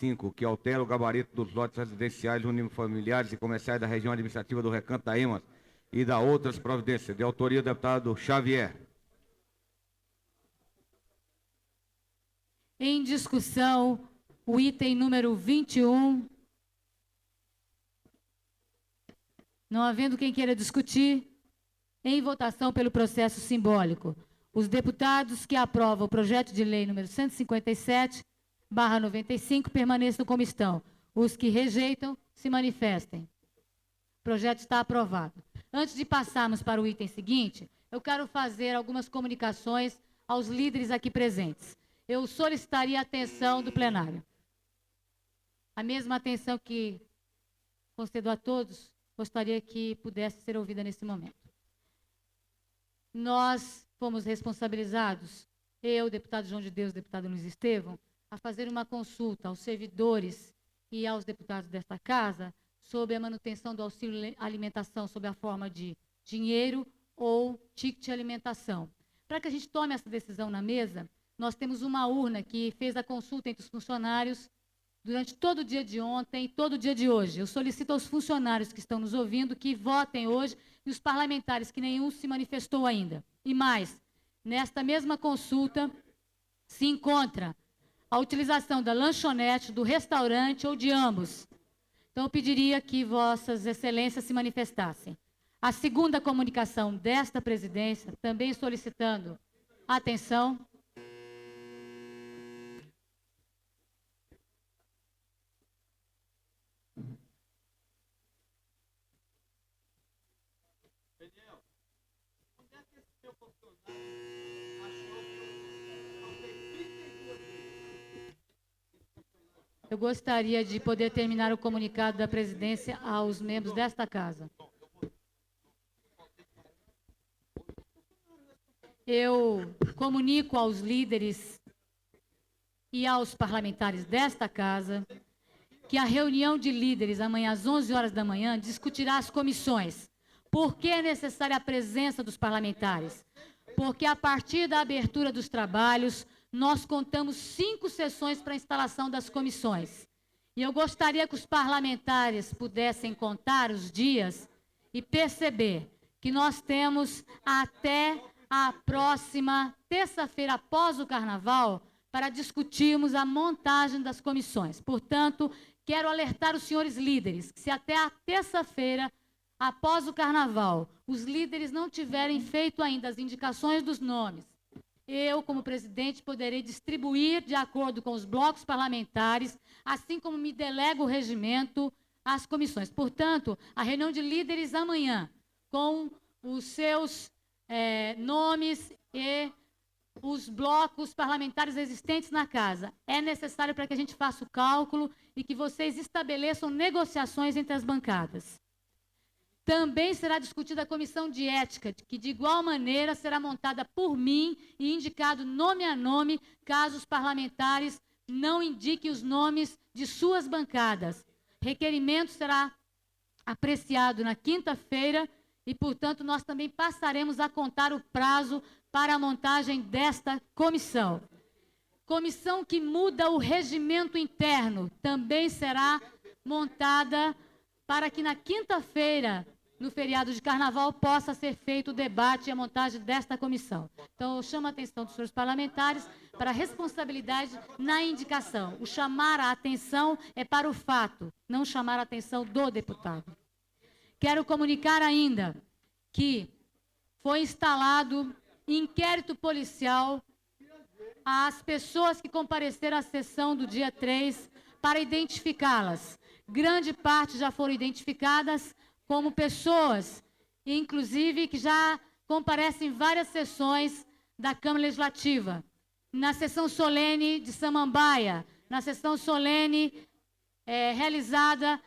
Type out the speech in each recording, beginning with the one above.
95, que altera o gabarito dos lotes residenciais unifamiliares e comerciais da região administrativa do Recanto da Emas e da outras providências, de autoria do deputado Xavier. Em discussão, o item número 21. Não havendo quem queira discutir, em votação pelo processo simbólico. Os deputados que aprovam o projeto de lei número 157/95 permaneçam como estão. Os que rejeitam, se manifestem. O projeto está aprovado. Antes de passarmos para o item seguinte, eu quero fazer algumas comunicações aos líderes aqui presentes. Eu solicitaria a atenção do plenário. A mesma atenção que concedo a todos, gostaria que pudesse ser ouvida nesse momento. Nós fomos responsabilizados, eu, deputado João de Deus, deputado Luiz Estevão, a fazer uma consulta aos servidores e aos deputados desta casa sobre a manutenção do auxílio alimentação sob a forma de dinheiro ou ticket de alimentação. Para que a gente tome essa decisão na mesa, nós temos uma urna que fez a consulta entre os funcionários durante todo o dia de ontem e todo o dia de hoje. Eu solicito aos funcionários que estão nos ouvindo que votem hoje e os parlamentares, que nenhum se manifestou ainda. E mais, nesta mesma consulta se encontra a utilização da lanchonete, do restaurante ou de ambos. Então, eu pediria que vossas excelências se manifestassem. A segunda comunicação desta presidência, também solicitando atenção. Eu gostaria de poder terminar o comunicado da presidência aos membros desta casa. Eu comunico aos líderes e aos parlamentares desta casa que a reunião de líderes amanhã às 11 horas da manhã discutirá as comissões. Por que é necessária a presença dos parlamentares? Porque a partir da abertura dos trabalhos, nós contamos 5 sessões para a instalação das comissões. E eu gostaria que os parlamentares pudessem contar os dias e perceber que nós temos até a próxima terça-feira, após o Carnaval, para discutirmos a montagem das comissões. Portanto, quero alertar os senhores líderes que se até a terça-feira, após o Carnaval, os líderes não tiverem feito ainda as indicações dos nomes, eu, como presidente, poderei distribuir, de acordo com os blocos parlamentares, assim como me delega o regimento, as comissões. Portanto, a reunião de líderes amanhã, com os seus nomes e os blocos parlamentares existentes na casa, é necessário para que a gente faça o cálculo e que vocês estabeleçam negociações entre as bancadas. Também será discutida a comissão de ética, que de igual maneira será montada por mim e indicado nome a nome, caso os parlamentares não indiquem os nomes de suas bancadas. Requerimento será apreciado na quinta-feira e, portanto, nós também passaremos a contar o prazo para a montagem desta comissão. Comissão que muda o regimento interno também será montada para que na quinta-feira, no feriado de Carnaval, possa ser feito o debate e a montagem desta comissão. Então, eu chamo a atenção dos senhores parlamentares para a responsabilidade na indicação. O chamar a atenção é para o fato, não chamar a atenção do deputado. Quero comunicar ainda que foi instalado inquérito policial às pessoas que compareceram à sessão do dia 3 para identificá-las. Grande parte já foram identificadas como pessoas, inclusive, que já comparecem em várias sessões da Câmara Legislativa. Na sessão solene de Samambaia, na sessão solene realizada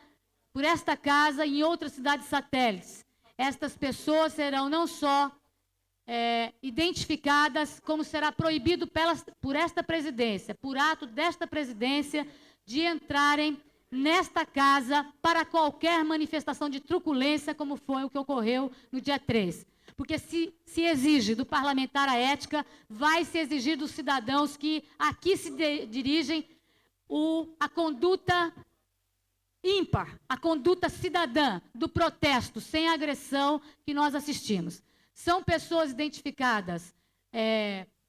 por esta casa e em outras cidades satélites. Estas pessoas serão não só identificadas, como será proibido por esta presidência, por ato desta presidência, de entrarem nesta casa para qualquer manifestação de truculência, como foi o que ocorreu no dia 3. Porque se exige do parlamentar a ética, vai se exigir dos cidadãos que aqui se dirigem a conduta ímpar, a conduta cidadã do protesto sem agressão que nós assistimos. São pessoas identificadas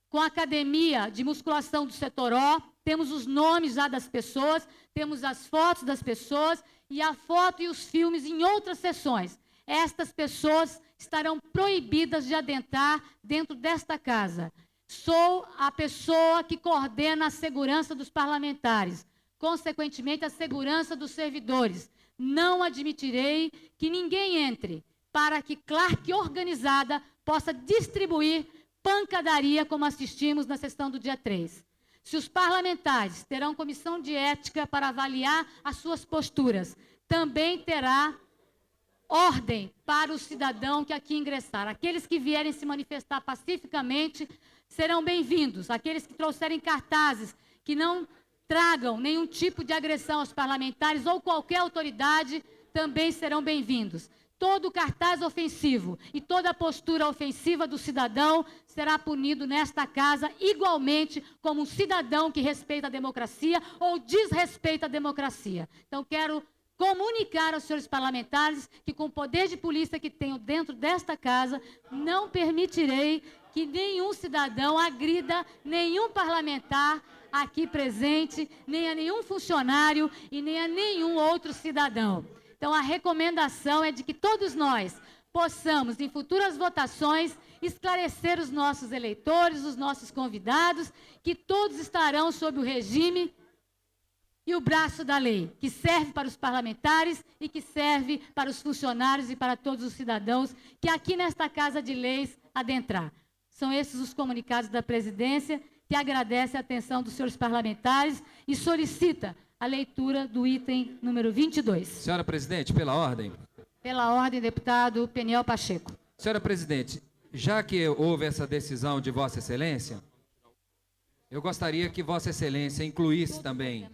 com a Academia de Musculação do Setor O, temos os nomes já das pessoas, temos as fotos das pessoas e a foto e os filmes em outras sessões. Estas pessoas estarão proibidas de adentrar dentro desta casa. Sou a pessoa que coordena a segurança dos parlamentares, consequentemente a segurança dos servidores. Não admitirei que ninguém entre para que claque organizada possa distribuir pancadaria como assistimos na sessão do dia 3. Se os parlamentares terão comissão de ética para avaliar as suas posturas, também terá ordem para o cidadão que aqui ingressar. Aqueles que vierem se manifestar pacificamente serão bem-vindos. Aqueles que trouxerem cartazes que não tragam nenhum tipo de agressão aos parlamentares ou qualquer autoridade também serão bem-vindos. Todo cartaz ofensivo e toda postura ofensiva do cidadão será punido nesta casa igualmente como um cidadão que respeita a democracia ou desrespeita a democracia. Então, quero comunicar aos senhores parlamentares que, com o poder de polícia que tenho dentro desta casa, não permitirei que nenhum cidadão agrida nenhum parlamentar aqui presente, nem a nenhum funcionário e nem a nenhum outro cidadão. Então, a recomendação é de que todos nós possamos, em futuras votações, esclarecer os nossos eleitores, os nossos convidados, que todos estarão sob o regime e o braço da lei, que serve para os parlamentares e que serve para os funcionários e para todos os cidadãos que aqui nesta Casa de Leis adentrar. São esses os comunicados da presidência, que agradece a atenção dos senhores parlamentares e solicita a leitura do item número 22. Senhora presidente, pela ordem. Pela ordem, deputado Peniel Pacheco. Senhora presidente, já que houve essa decisão de Vossa Excelência, eu gostaria que Vossa Excelência incluísse também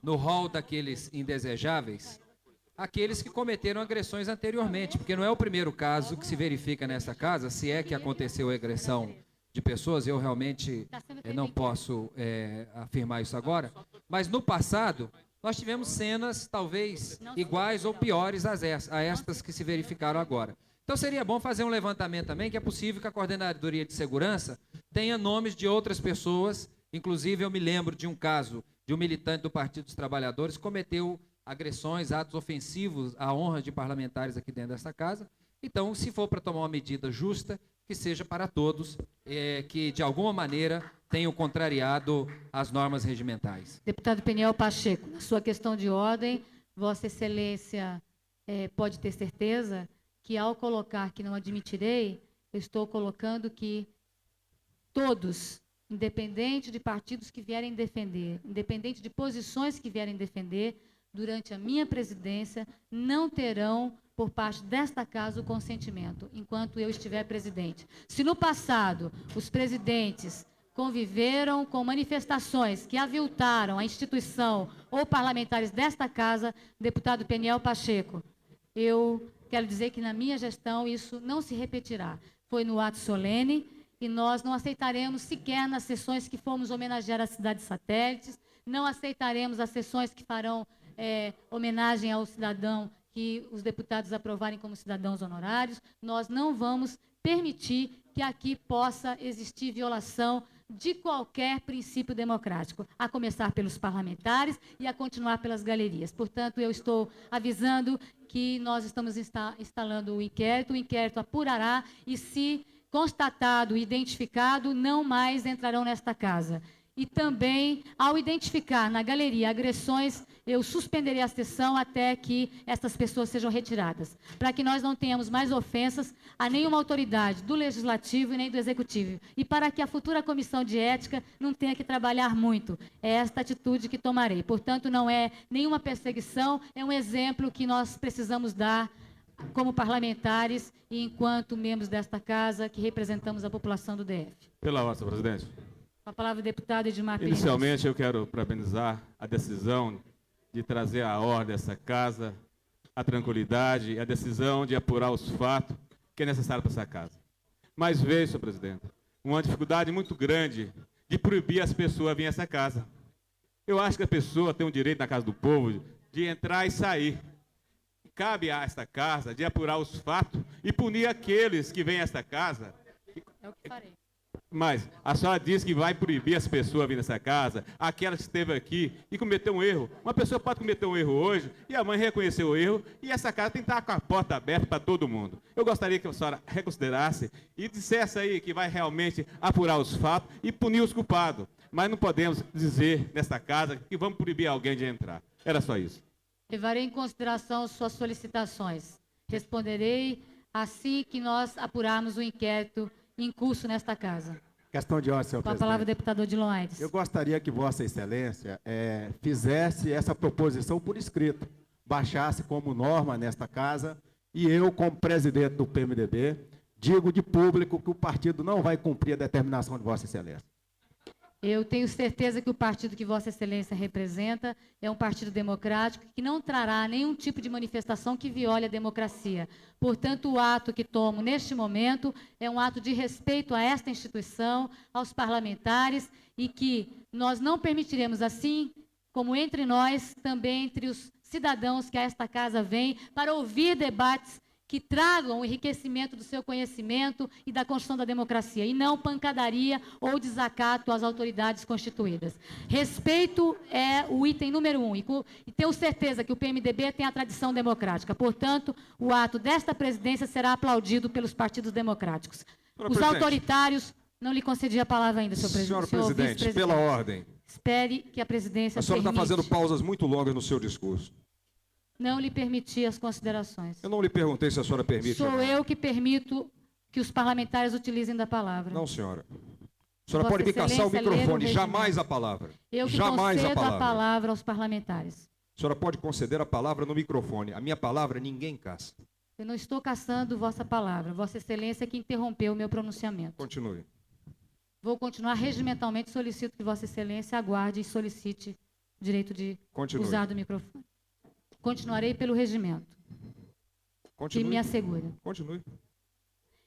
no rol daqueles indesejáveis aqueles que cometeram agressões anteriormente, porque não é o primeiro caso que se verifica nessa casa, se é que aconteceu agressão de pessoas, eu realmente não posso afirmar isso agora, mas no passado nós tivemos cenas talvez iguais ou piores a estas que se verificaram agora. Então seria bom fazer um levantamento também, que é possível que a Coordenadoria de Segurança tenha nomes de outras pessoas, inclusive eu me lembro de um caso de um militante do Partido dos Trabalhadores que cometeu agressões, atos ofensivos à honra de parlamentares aqui dentro dessa casa. Então, se for para tomar uma medida justa, que seja para todos, que de alguma maneira tenham contrariado as normas regimentais. Deputado Peniel Pacheco, na sua questão de ordem, Vossa Excelência pode ter certeza que, ao colocar que não admitirei, eu estou colocando que todos, independente de partidos que vierem defender, independente de posições que vierem defender, durante a minha presidência, não terão, por parte desta casa, o consentimento, enquanto eu estiver presidente. Se no passado os presidentes conviveram com manifestações que aviltaram a instituição ou parlamentares desta casa, deputado Peniel Pacheco, eu quero dizer que na minha gestão isso não se repetirá. Foi no ato solene e nós não aceitaremos sequer nas sessões que fomos homenagear as cidades satélites, não aceitaremos as sessões que farão homenagem ao cidadão que os deputados aprovarem como cidadãos honorários. Nós não vamos permitir que aqui possa existir violação de qualquer princípio democrático, a começar pelos parlamentares e a continuar pelas galerias. Portanto, eu estou avisando que nós estamos instalando o inquérito apurará e, se constatado e identificado, não mais entrarão nesta casa. E também, ao identificar na galeria agressões, eu suspenderei a sessão até que essas pessoas sejam retiradas, para que nós não tenhamos mais ofensas a nenhuma autoridade do Legislativo e nem do Executivo. E para que a futura Comissão de Ética não tenha que trabalhar muito. É esta atitude que tomarei. Portanto, não é nenhuma perseguição, é um exemplo que nós precisamos dar como parlamentares e enquanto membros desta casa que representamos a população do DF. Pela ordem, senhor presidente. Com a palavra o deputado Edmar Pires. Inicialmente, eu quero parabenizar a decisão de trazer à ordem essa casa, a tranquilidade, a decisão de apurar os fatos que é necessário para essa casa. Mas vejo, senhor presidente, uma dificuldade muito grande de proibir as pessoas a vir a essa casa. Eu acho que a pessoa tem o direito na casa do povo de entrar e sair. Cabe a esta casa de apurar os fatos e punir aqueles que vêm a esta casa. É o que farei. Mas a senhora diz que vai proibir as pessoas a vir nessa casa, aquela que esteve aqui e cometeu um erro. Uma pessoa pode cometer um erro hoje e a mãe reconheceu o erro e essa casa tem que estar com a porta aberta para todo mundo. Eu gostaria que a senhora reconsiderasse e dissesse aí que vai realmente apurar os fatos e punir os culpados. Mas não podemos dizer nessa casa que vamos proibir alguém de entrar. Era só isso. Levarei em consideração suas solicitações. Responderei assim que nós apurarmos o inquérito em curso nesta casa. Questão de ordem, senhor Com a presidente. palavra, o deputado Odilon Aires. Eu gostaria que Vossa Excelência fizesse essa proposição por escrito, baixasse como norma nesta casa, e eu, como presidente do PMDB, digo de público que o partido não vai cumprir a determinação de Vossa Excelência. Eu tenho certeza que o partido que Vossa Excelência representa é um partido democrático que não trará nenhum tipo de manifestação que viole a democracia. Portanto, o ato que tomo neste momento é um ato de respeito a esta instituição, aos parlamentares, e que nós não permitiremos, assim como entre nós, também entre os cidadãos que a esta casa vêm, para ouvir debates que tragam o enriquecimento do seu conhecimento e da construção da democracia, e não pancadaria ou desacato às autoridades constituídas. Respeito é o item número 1, e tenho certeza que o PMDB tem a tradição democrática. Portanto, o ato desta presidência será aplaudido pelos partidos democráticos. Senhora Os presidente. autoritários, não lhe concedi a palavra ainda, senhor Senhora senhor presidente, vice-presidente. pela ordem. Espere que a presidência A senhora está permite. fazendo pausas muito longas no seu discurso. Não lhe permiti as considerações. Eu não lhe perguntei se a senhora permite. Sou ou não. eu que permito que os parlamentares utilizem da palavra. Não, senhora. A senhora Vossa pode me caçar o Excelência, ler o microfone, regimento. jamais a palavra. Eu que Jamais concedo a a palavra. palavra aos parlamentares. A senhora pode conceder a palavra no microfone. A minha palavra ninguém caça. Eu não estou caçando vossa palavra. Vossa Excelência que interrompeu o meu pronunciamento. Continue. Vou continuar regimentalmente, solicito que Vossa Excelência aguarde e solicite o direito de Continue. usar do microfone. Continuarei pelo regimento, que Continue. me assegura. Continue.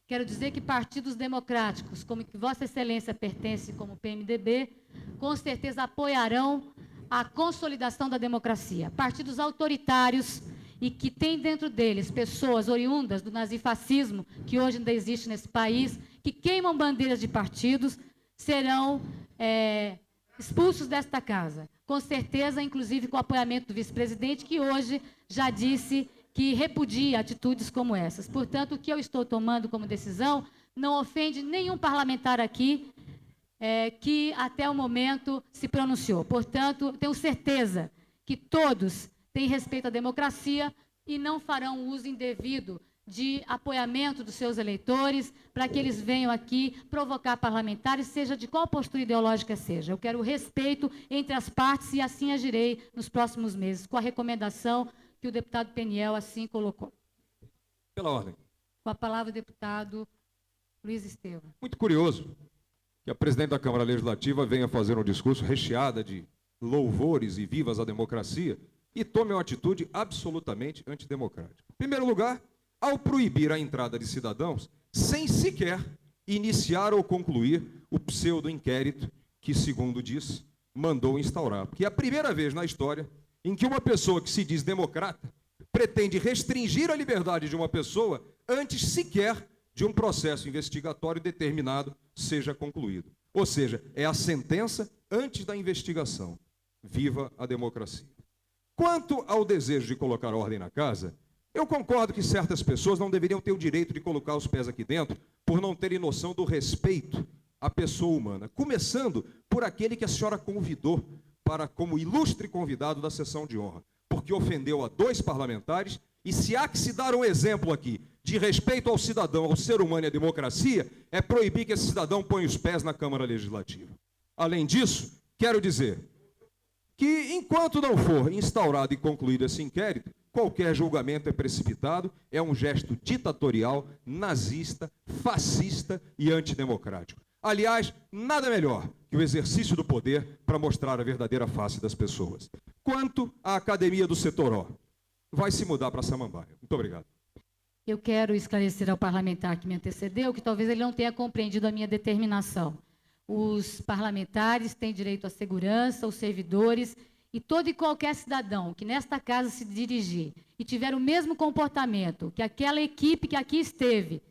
Quero dizer que partidos democráticos, como que Vossa Excelência pertence como PMDB, com certeza apoiarão a consolidação da democracia. Partidos autoritários e que têm dentro deles pessoas oriundas do nazifascismo, que hoje ainda existe nesse país, que queimam bandeiras de partidos, serão expulsos desta casa. Com certeza, inclusive com o apoiamento do vice-presidente, que hoje já disse que repudia atitudes como essas. Portanto, o que eu estou tomando como decisão não ofende nenhum parlamentar aqui que até o momento se pronunciou. Portanto, tenho certeza que todos têm respeito à democracia e não farão uso indevido de apoiamento dos seus eleitores para que eles venham aqui provocar parlamentares, seja de qual postura ideológica seja. Eu quero respeito entre as partes e assim agirei nos próximos meses, com a recomendação que o deputado Peniel assim colocou. Pela ordem. Com a palavra o deputado Luiz Estevam. Muito curioso que a presidente da Câmara Legislativa venha fazer um discurso recheada de louvores e vivas à democracia e tome uma atitude absolutamente antidemocrática. Em primeiro lugar, ao proibir a entrada de cidadãos sem sequer iniciar ou concluir o pseudo-inquérito que, segundo diz, mandou instaurar. Porque é a primeira vez na história em que uma pessoa que se diz democrata pretende restringir a liberdade de uma pessoa antes sequer de um processo investigatório determinado seja concluído. Ou seja, é a sentença antes da investigação. Viva a democracia. Quanto ao desejo de colocar ordem na casa, eu concordo que certas pessoas não deveriam ter o direito de colocar os pés aqui dentro por não terem noção do respeito à pessoa humana. Começando por aquele que a senhora convidou para como ilustre convidado da sessão de honra, porque ofendeu a 2 parlamentares e se há que se dar um exemplo aqui de respeito ao cidadão, ao ser humano e à democracia, é proibir que esse cidadão ponha os pés na Câmara Legislativa. Além disso, quero dizer que enquanto não for instaurado e concluído esse inquérito, qualquer julgamento é precipitado, é um gesto ditatorial, nazista, fascista e antidemocrático. Aliás, nada melhor que o exercício do poder para mostrar a verdadeira face das pessoas. Quanto à Academia do Setoró, vai se mudar para Samambaia. Muito obrigado. Eu quero esclarecer ao parlamentar que me antecedeu que talvez ele não tenha compreendido a minha determinação. Os parlamentares têm direito à segurança, os servidores e todo e qualquer cidadão que nesta casa se dirigir e tiver o mesmo comportamento que aquela equipe que aqui esteve,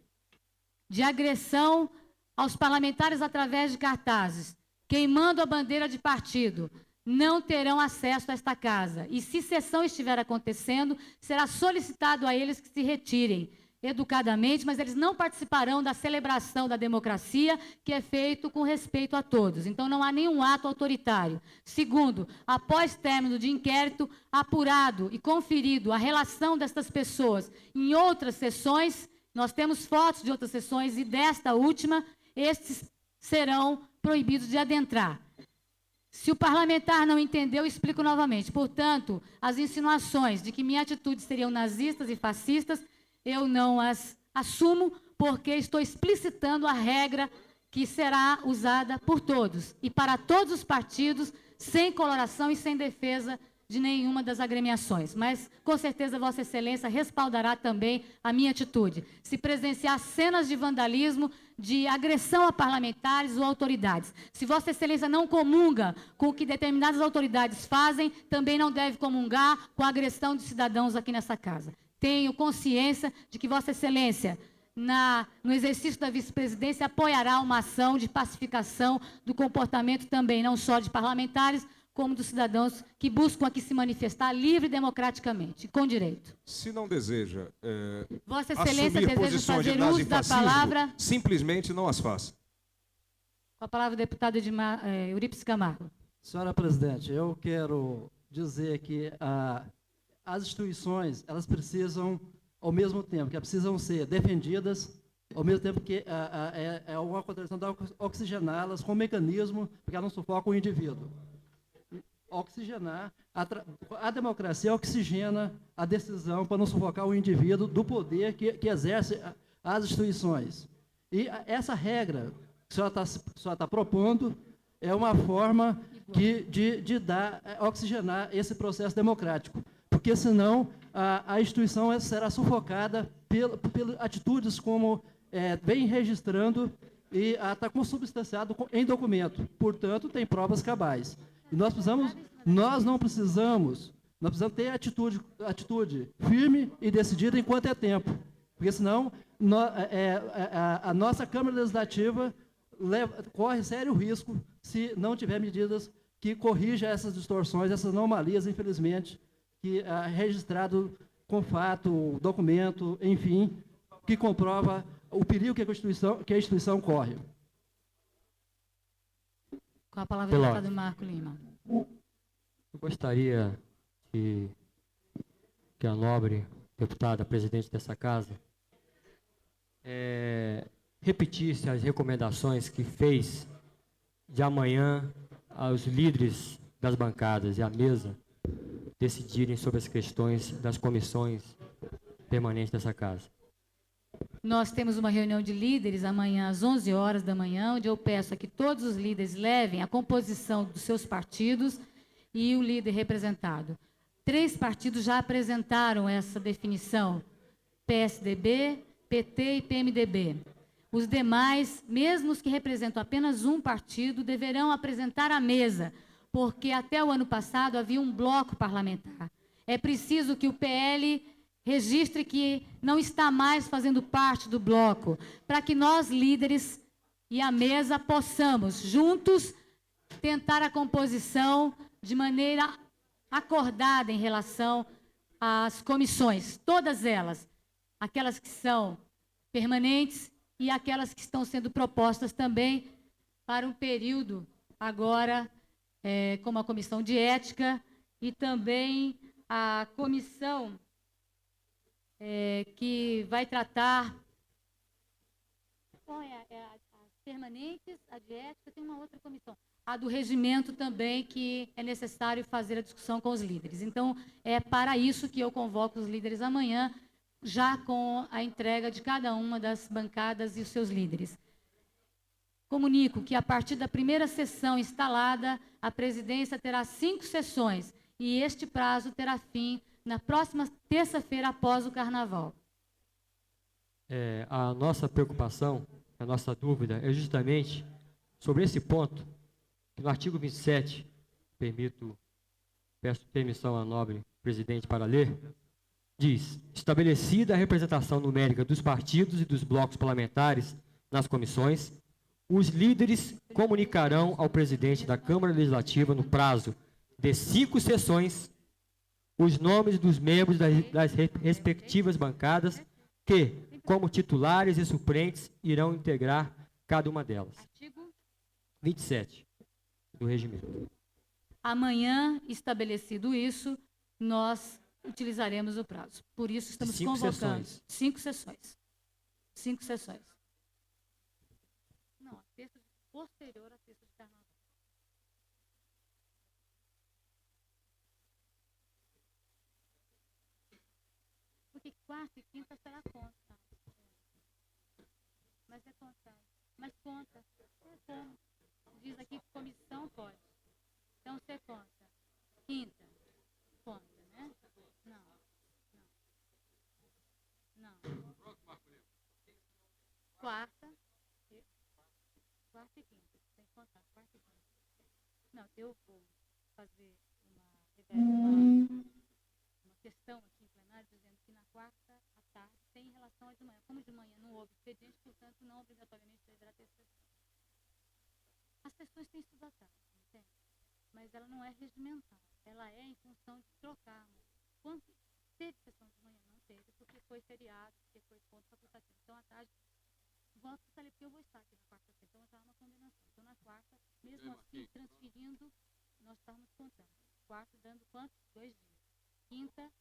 de agressão aos parlamentares através de cartazes, queimando a bandeira de partido, não terão acesso a esta casa. E se sessão estiver acontecendo, será solicitado a eles que se retirem educadamente, mas eles não participarão da celebração da democracia, que é feito com respeito a todos. Então, não há nenhum ato autoritário. Segundo, após término de inquérito, apurado e conferido a relação destas pessoas em outras sessões, nós temos fotos de outras sessões e desta última, estes serão proibidos de adentrar. Se o parlamentar não entendeu, explico novamente. Portanto, as insinuações de que minha atitude seriam nazistas e fascistas, eu não as assumo, porque estou explicitando a regra que será usada por todos e para todos os partidos, sem coloração e sem defesa de nenhuma das agremiações. Mas, com certeza, Vossa Excelência respaldará também a minha atitude. Se presenciar cenas de vandalismo, de agressão a parlamentares ou autoridades. Se Vossa Excelência não comunga com o que determinadas autoridades fazem, também não deve comungar com a agressão de cidadãos aqui nessa casa. Tenho consciência de que Vossa Excelência, no exercício da vice-presidência, apoiará uma ação de pacificação do comportamento também, não só de parlamentares, como dos cidadãos que buscam aqui se manifestar livre e democraticamente, com direito. Se não deseja Vossa Excelência assumir deseja posições de fazer uso da nazifascismo, palavra. simplesmente não as faça. Com a palavra o deputado Eurípides Camargo. Senhora presidente, eu quero dizer que as instituições, elas precisam, ao mesmo tempo, que precisam ser defendidas, ao mesmo tempo que é uma contradição de oxigená-las com um mecanismo, porque elas não sufocam o indivíduo. Oxigenar, a democracia oxigena a decisão para não sufocar o indivíduo do poder que exerce as instituições. E essa regra que a senhora está propondo é uma forma de oxigenar esse processo democrático, porque senão a instituição será sufocada pelas atitudes como vem registrando e está consubstanciado em documento. Portanto, tem provas cabais. E nós precisamos ter atitude firme e decidida enquanto é tempo, porque senão a nossa Câmara Legislativa corre sério risco se não tiver medidas que corrijam essas distorções, essas anomalias, infelizmente, que é registrado com fato, documento, enfim, que comprova o perigo que a instituição corre. Com a palavra o deputado Marco Lima. Eu gostaria que a nobre deputada, presidente dessa casa, repetisse as recomendações que fez de amanhã aos líderes das bancadas e à mesa decidirem sobre as questões das comissões permanentes dessa casa. Nós temos uma reunião de líderes amanhã às 11 horas da manhã, onde eu peço a que todos os líderes levem a composição dos seus partidos e o líder representado. 3 partidos já apresentaram essa definição: PSDB, PT e PMDB. Os demais, mesmo os que representam apenas um partido, deverão apresentar à mesa, porque até o ano passado havia um bloco parlamentar. É preciso que o PL registre que não está mais fazendo parte do bloco, para que nós, líderes e a mesa, possamos, juntos, tentar a composição de maneira acordada em relação às comissões, todas elas, aquelas que são permanentes e aquelas que estão sendo propostas também para um período agora, como a Comissão de Ética e também a comissão que vai tratar as permanentes, a de ética, tem uma outra comissão, a do regimento também, que é necessário fazer a discussão com os líderes. Então, é para isso que eu convoco os líderes amanhã, já com a entrega de cada uma das bancadas e os seus líderes. Comunico que, a partir da primeira sessão instalada, a presidência terá 5 sessões, e este prazo terá fim na próxima terça-feira, após o Carnaval. A nossa preocupação, a nossa dúvida é justamente sobre esse ponto, que no artigo 27, peço permissão à nobre presidente para ler, diz: estabelecida a representação numérica dos partidos e dos blocos parlamentares nas comissões, os líderes comunicarão ao presidente da Câmara Legislativa, no prazo de 5 sessões, os nomes dos membros das respectivas bancadas que, como titulares e suplentes, irão integrar cada uma delas. Artigo 27 do regimento. Amanhã, estabelecido isso, nós utilizaremos o prazo. Por isso, estamos 5 convocando sessões. 5 sessões. 5 sessões. Não, a terça posterior à terça de carnaval. Porque quarta e quinta será conta. Mas é conta. Mas conta. É como. Diz aqui que comissão pode. Então você conta. Quinta. Conta, né? Não. Quarta. Quarta e quinta. Tem que contar. Quarta e quinta. Não, eu vou fazer uma questão aqui em plenário dizendo que na quarta à tarde tem em relação à de manhã. Como de manhã não houve expediente, portanto, não obrigatoriamente deverá ter sessão. As sessões têm sido à tarde, entende? Mas ela não é regimental. Ela é em função de trocarmos. Quando teve sessão de manhã, não teve, porque foi feriado, porque foi ponto facultativo. Então, à tarde, volto para porque eu vou estar aqui na quarta-feira. Então, já há uma combinação. Então, na quarta, mesmo assim, transferindo, nós estamos contando. Quarta, dando quanto? 2 dias. Quinta,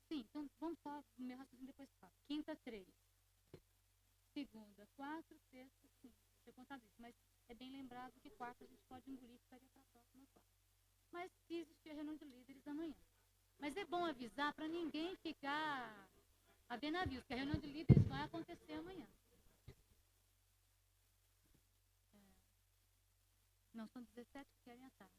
sim, então vamos só no meu raciocínio depois falo. Quinta, 3. Segunda, 4, sexta, 5. Você contado isso, mas é bem lembrado que quarta a gente pode engolir, ficaria para a próxima quarta. Mas se existir a reunião de líderes amanhã. Mas é bom avisar para ninguém ficar havendo aviso, que a reunião de líderes vai acontecer amanhã. Não, são 17 que querem a tarde.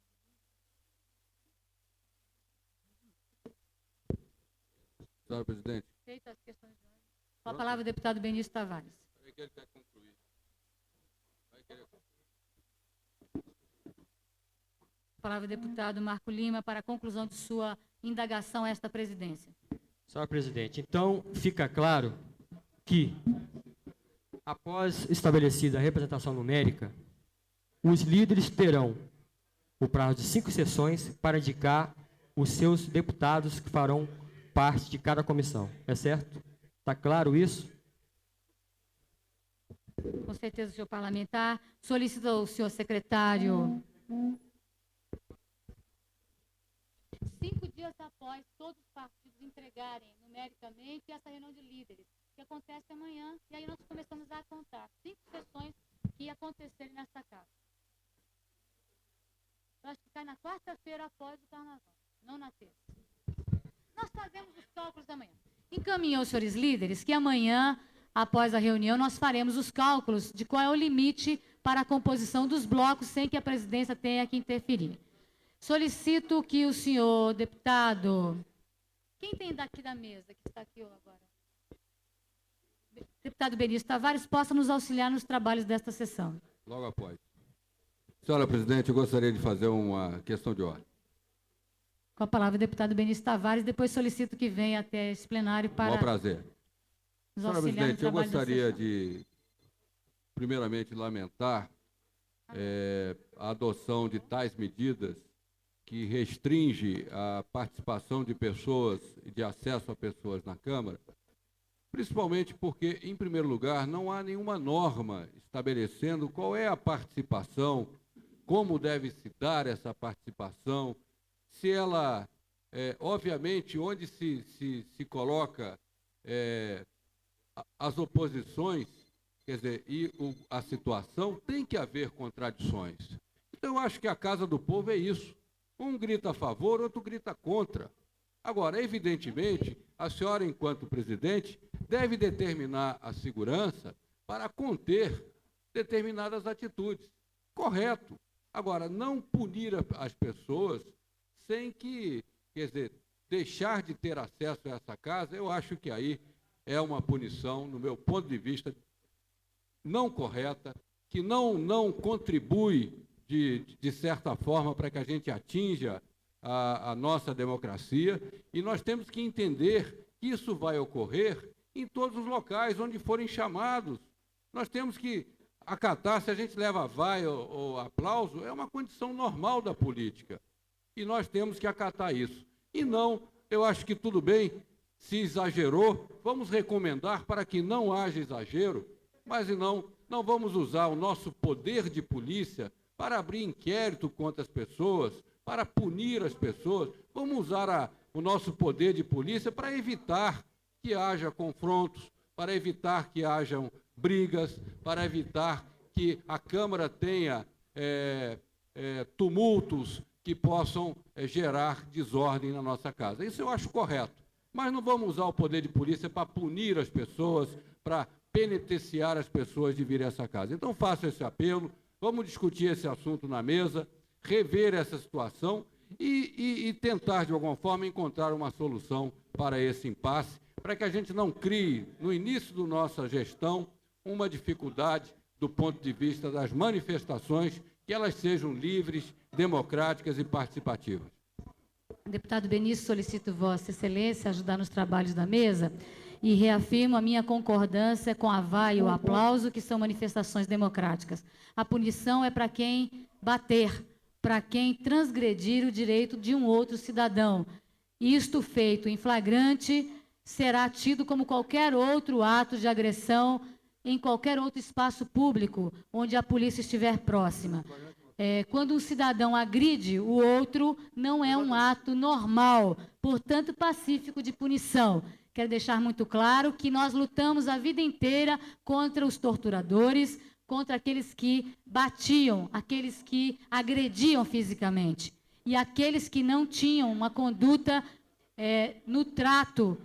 Senhora presidente. Feito as questões de ordem. Com a palavra o deputado Benício Tavares. É que ele quer concluir. Palavra o deputado Marco Lima para a conclusão de sua indagação a esta presidência. Senhor presidente, então fica claro que, após estabelecida a representação numérica, os líderes terão o prazo de 5 sessões para indicar os seus deputados que farão parte de cada comissão. É certo? Está claro isso? Com certeza, senhor parlamentar. Solicito ao senhor secretário. 5 dias após todos os partidos entregarem numericamente essa reunião de líderes, que acontece amanhã, e aí nós começamos a contar 5 sessões que acontecerem nesta casa. Eu acho que cai na quarta-feira após o carnaval, não na terça. Nós fazemos os cálculos amanhã. Encaminhou os senhores líderes que amanhã, após a reunião, nós faremos os cálculos de qual é o limite para a composição dos blocos sem que a presidência tenha que interferir. Solicito que o senhor deputado... Quem tem daqui da mesa, que está aqui agora? Deputado Benício Tavares, possa nos auxiliar nos trabalhos desta sessão. Logo após. Senhora presidente, eu gostaria de fazer uma questão de ordem. Com a palavra o deputado Benício Tavares, depois solicito que venha até esse plenário para... Com prazer. Nos Senhora auxiliar no presidente, eu trabalho da gostaria sessão. de, primeiramente, lamentar a adoção de tais medidas que restringe a participação de pessoas e de acesso a pessoas na Câmara, principalmente porque, em primeiro lugar, não há nenhuma norma estabelecendo qual é a participação, como deve se dar essa participação, se ela, obviamente, onde se coloca as oposições, quer dizer, e a situação, tem que haver contradições. Então, eu acho que a Casa do Povo é isso. Um grita a favor, outro grita contra. Agora, evidentemente, a senhora, enquanto presidente, deve determinar a segurança para conter determinadas atitudes. Correto. Agora, não punir as pessoas sem que, quer dizer, deixar de ter acesso a essa casa, eu acho que aí é uma punição, no meu ponto de vista, não correta, que não contribui, de certa forma, para que a gente atinja a nossa democracia, e nós temos que entender que isso vai ocorrer em todos os locais onde forem chamados. Nós temos que acatar, se a gente leva vai ou aplauso, é uma condição normal da política, e nós temos que acatar isso. E não, eu acho que tudo bem, se exagerou, vamos recomendar para que não haja exagero, mas não vamos usar o nosso poder de polícia para abrir inquérito contra as pessoas, para punir as pessoas. Vamos usar o nosso poder de polícia para evitar que haja confrontos, para evitar que hajam brigas, para evitar que a Câmara tenha tumultos que possam gerar desordem na nossa casa. Isso eu acho correto. Mas não vamos usar o poder de polícia para punir as pessoas, para penitenciar as pessoas de vir a essa casa. Então, faço esse apelo, vamos discutir esse assunto na mesa, rever essa situação e tentar, de alguma forma, encontrar uma solução para esse impasse, para que a gente não crie, no início da nossa gestão, uma dificuldade do ponto de vista das manifestações, que elas sejam livres, democráticas e participativas. Deputado Benício, solicito Vossa Excelência ajudar nos trabalhos da mesa e reafirmo a minha concordância com a vai e o aplauso, que são manifestações democráticas. A punição é para quem bater, para quem transgredir o direito de um outro cidadão. Isto feito em flagrante será tido como qualquer outro ato de agressão em qualquer outro espaço público onde a polícia estiver próxima. Quando um cidadão agride o outro, não é um ato normal, portanto pacífico de punição. Quero deixar muito claro que nós lutamos a vida inteira contra os torturadores, contra aqueles que batiam, aqueles que agrediam fisicamente, e aqueles que não tinham uma conduta no trato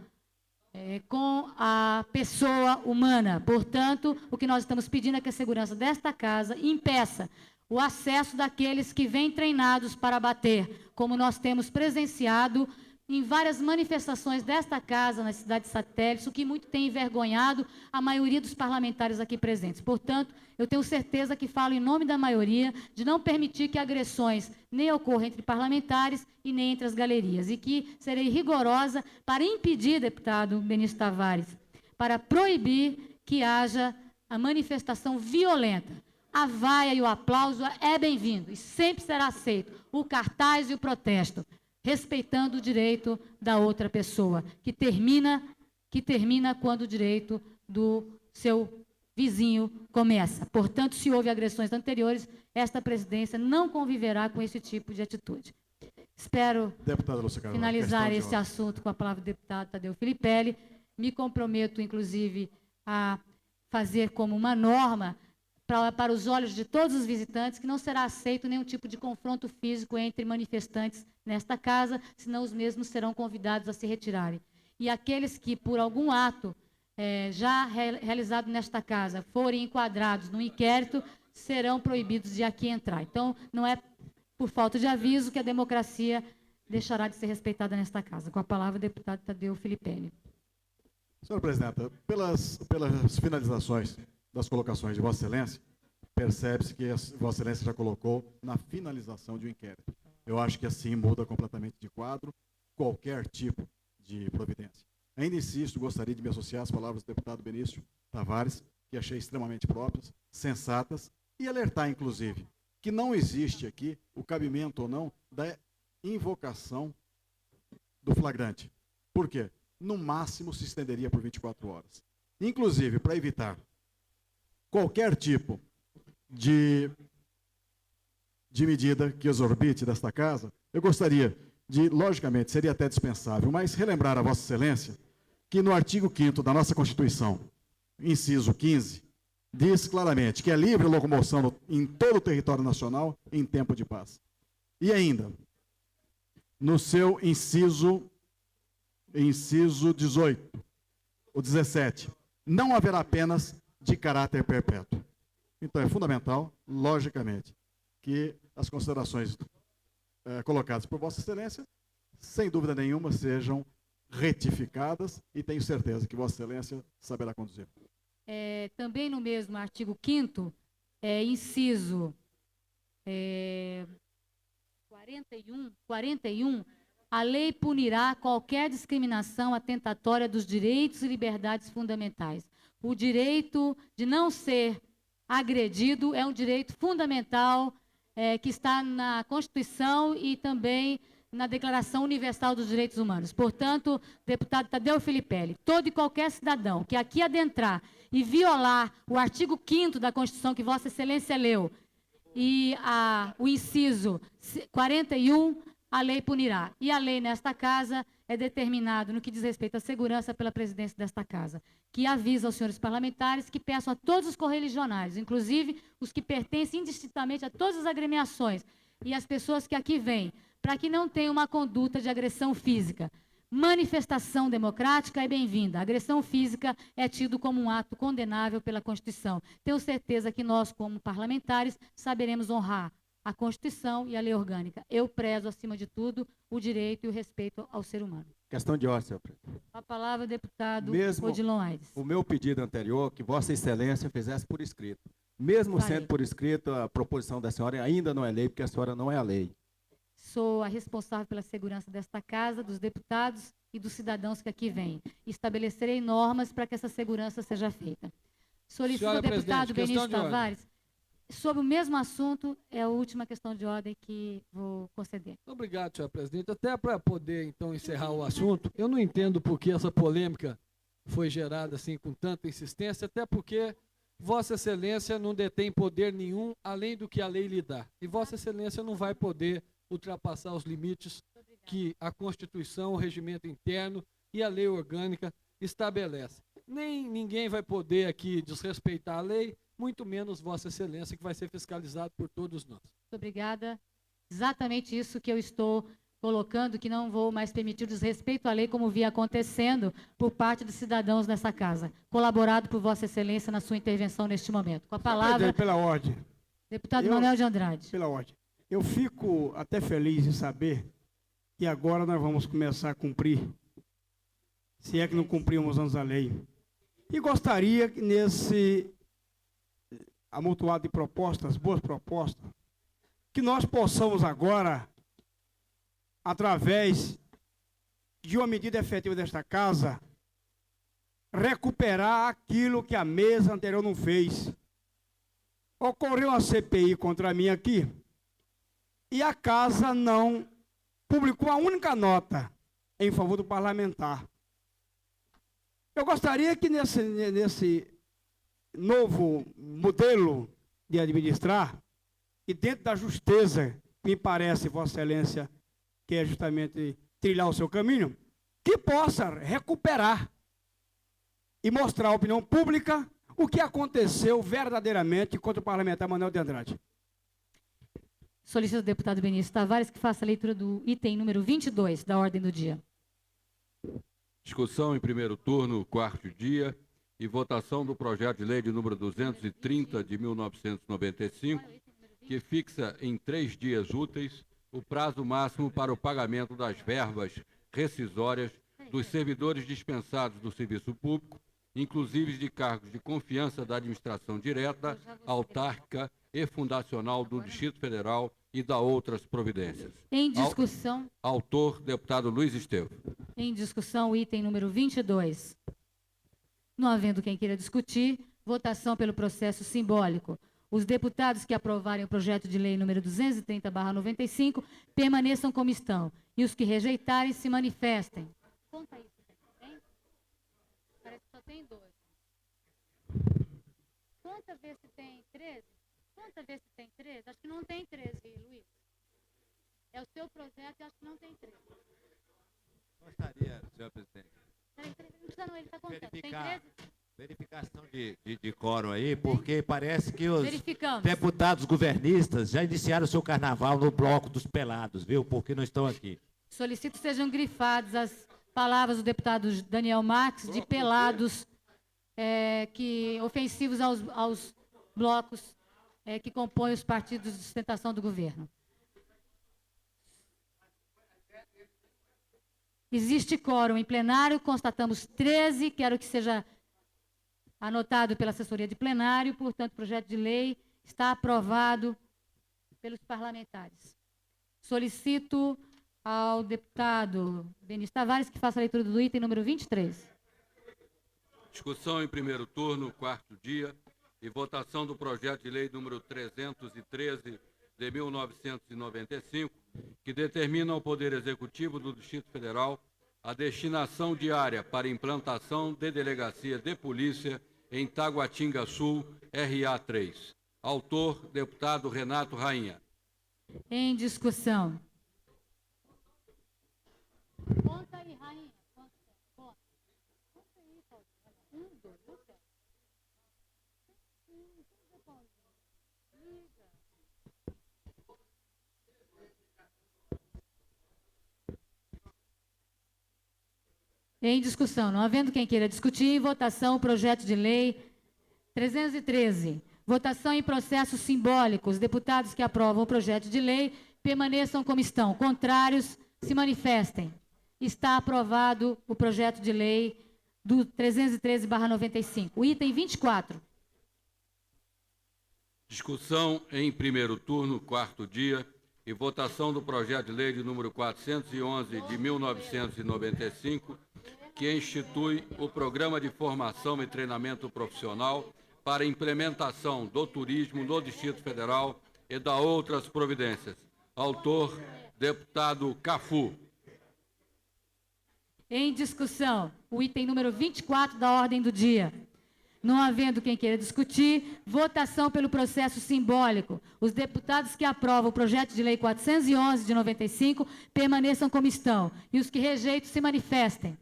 com a pessoa humana. Portanto, o que nós estamos pedindo é que a segurança desta casa impeça o acesso daqueles que vêm treinados para bater, como nós temos presenciado em várias manifestações desta casa, nas cidades satélites, o que muito tem envergonhado a maioria dos parlamentares aqui presentes. Portanto, eu tenho certeza que falo em nome da maioria de não permitir que agressões nem ocorram entre parlamentares e nem entre as galerias, e que serei rigorosa para impedir, deputado Benício Tavares, para proibir que haja a manifestação violenta. A vaia e o aplauso é bem-vindo e sempre será aceito, o cartaz e o protesto, respeitando o direito da outra pessoa, que termina quando o direito do seu vizinho começa. Portanto, se houve agressões anteriores, esta presidência não conviverá com esse tipo de atitude. Espero finalizar esse assunto com a palavra do deputado Tadeu Filipelli. Me comprometo, inclusive, a fazer como uma norma para os olhos de todos os visitantes, que não será aceito nenhum tipo de confronto físico entre manifestantes nesta casa, senão os mesmos serão convidados a se retirarem. E aqueles que, por algum ato já realizado nesta casa, forem enquadrados no inquérito, serão proibidos de aqui entrar. Então, não é por falta de aviso que a democracia deixará de ser respeitada nesta casa. Com a palavra, o deputado Tadeu Filipelli. Senhora Presidenta, pelas finalizações das colocações de Vossa Excelência, percebe-se que Vossa Excelência já colocou na finalização de um inquérito. Eu acho que assim muda completamente de quadro qualquer tipo de providência. Ainda insisto, gostaria de me associar às palavras do deputado Benício Tavares, que achei extremamente próprias, sensatas, e alertar, inclusive, que não existe aqui o cabimento ou não da invocação do flagrante. Por quê? No máximo se estenderia por 24 horas. Inclusive, para evitar qualquer tipo de medida que exorbite desta casa, eu gostaria de, logicamente, seria até dispensável, mas relembrar a Vossa Excelência que no artigo 5º da nossa Constituição, inciso 15, diz claramente que é livre a locomoção em todo o território nacional em tempo de paz. E ainda, no seu inciso 18, o 17, não haverá penas de caráter perpétuo. Então, é fundamental, logicamente, que as considerações colocadas por Vossa Excelência, sem dúvida nenhuma, sejam retificadas e tenho certeza que Vossa Excelência saberá conduzir. Também no mesmo artigo 5º, inciso 41, a lei punirá qualquer discriminação atentatória dos direitos e liberdades fundamentais. O direito de não ser agredido é um direito fundamental que está na Constituição e também na Declaração Universal dos Direitos Humanos. Portanto, deputado Tadeu Filipelli, todo e qualquer cidadão que aqui adentrar e violar o artigo 5º da Constituição que Vossa Excelência leu e o inciso 41, a lei punirá. E a lei nesta casa é determinado no que diz respeito à segurança pela presidência desta casa, que avisa aos senhores parlamentares que peçam a todos os correligionários, inclusive os que pertencem indistintamente a todas as agremiações e as pessoas que aqui vêm, para que não tenha uma conduta de agressão física. Manifestação democrática é bem-vinda. Agressão física é tido como um ato condenável pela Constituição. Tenho certeza que nós, como parlamentares, saberemos honrar a Constituição e a lei orgânica. Eu prezo, acima de tudo, o direito e o respeito ao ser humano. Questão de ordem, senhor presidente. A palavra, deputado Mesmo Odilon Aires. o meu pedido anterior, que Vossa Excelência fizesse por escrito. Mesmo Farei. sendo por escrito, a proposição da senhora ainda não é lei, porque a senhora não é a lei. Sou a responsável pela segurança desta casa, dos deputados e dos cidadãos que aqui vêm. Estabelecerei normas para que essa segurança seja feita. Solicito ao Senhora deputado presidente, questão Benício de ordem. Tavares, sobre o mesmo assunto, é a última questão de ordem que vou conceder. Obrigado, senhor presidente. Até para poder, então, encerrar o assunto, eu não entendo por que essa polêmica foi gerada assim com tanta insistência, até porque Vossa Excelência não detém poder nenhum além do que a lei lhe dá. E Vossa Excelência não vai poder ultrapassar os limites que a Constituição, o regimento interno e a lei orgânica estabelecem. Nem ninguém vai poder aqui desrespeitar a lei, muito menos Vossa Excelência, que vai ser fiscalizado por todos nós. Muito obrigada. Exatamente isso que eu estou colocando, que não vou mais permitir o desrespeito à lei, como via acontecendo por parte dos cidadãos nessa casa. Colaborado por Vossa Excelência na sua intervenção neste momento. Com a palavra, Pela ordem. deputado Manuel de Andrade. Pela ordem. Eu fico até feliz em saber que agora nós vamos começar a cumprir, se é que não cumprimos antes a lei. E gostaria que nesse amontoado de propostas, boas propostas, que nós possamos agora, através de uma medida efetiva desta casa, recuperar aquilo que a mesa anterior não fez. Ocorreu uma CPI contra mim aqui, e a casa não publicou a única nota em favor do parlamentar. Eu gostaria que nesse novo modelo de administrar, e dentro da justeza, me parece, Vossa Excelência, que é justamente trilhar o seu caminho, que possa recuperar e mostrar à opinião pública o que aconteceu verdadeiramente contra o parlamentar Manuel de Andrade. Solicito ao deputado Benício Tavares que faça a leitura do item número 22 da ordem do dia. Discussão em primeiro turno, quarto dia, e votação do projeto de lei de número 230 de 1995, que fixa em 3 dias úteis o prazo máximo para o pagamento das verbas rescisórias dos servidores dispensados do serviço público, inclusive de cargos de confiança da administração direta, autárquica e fundacional do Distrito Federal e da outras providências. Em discussão. Autor, deputado Luiz Estevam. Em discussão, o item número 22. Não havendo quem queira discutir, votação pelo processo simbólico. Os deputados que aprovarem o projeto de lei número 230/95 permaneçam como estão, e os que rejeitarem se manifestem. Conta isso, hein? Parece que só tem 2. Conta ver se tem 13. Conta ver se tem 13. Acho que não tem 13, Luiz. É o seu projeto e acho que não tem 13. Gostaria, senhor presidente, Peraí, não precisa não, ele está contando. Tem 13? verificação de quórum aí, porque parece que os Verificamos. deputados governistas já iniciaram o seu carnaval no bloco dos pelados, viu? Porque não estão aqui. Solicito que sejam grifadas as palavras do deputado Daniel Marques de pelados que ofensivos aos blocos que compõem os partidos de sustentação do governo. Existe quórum em plenário, constatamos 13, quero que seja anotado pela assessoria de plenário, portanto, o projeto de lei Está aprovado pelos parlamentares. Solicito ao deputado Benício Tavares que faça a leitura do item número 23. Discussão em primeiro turno, quarto dia, e votação do projeto de lei número 313 de 1995, que determina ao Poder Executivo do Distrito Federal a destinação diária para implantação de delegacia de polícia em Taguatinga Sul, RA3. Autor, deputado Renato Rainha. Em discussão. Conta aí, Rainha. Conta. Em discussão. Não havendo quem queira discutir, em votação o projeto de lei 313. Votação em processos simbólicos. Os deputados que aprovam o projeto de lei permaneçam como estão. Contrários, se manifestem. Está aprovado o projeto de lei do 313/95. Item 24. Discussão em primeiro turno, quarto dia, e votação do projeto de lei de número 411 de 1995, que institui o Programa de Formação e Treinamento Profissional para implementação do turismo no Distrito Federal e da outras providências. Autor, deputado Cafu. Em discussão, o item número 24 da ordem do dia. Não havendo quem queira discutir, votação pelo processo simbólico. Os deputados que aprovam o projeto de lei 411 de 95 permaneçam como estão. E os que rejeitam se manifestem.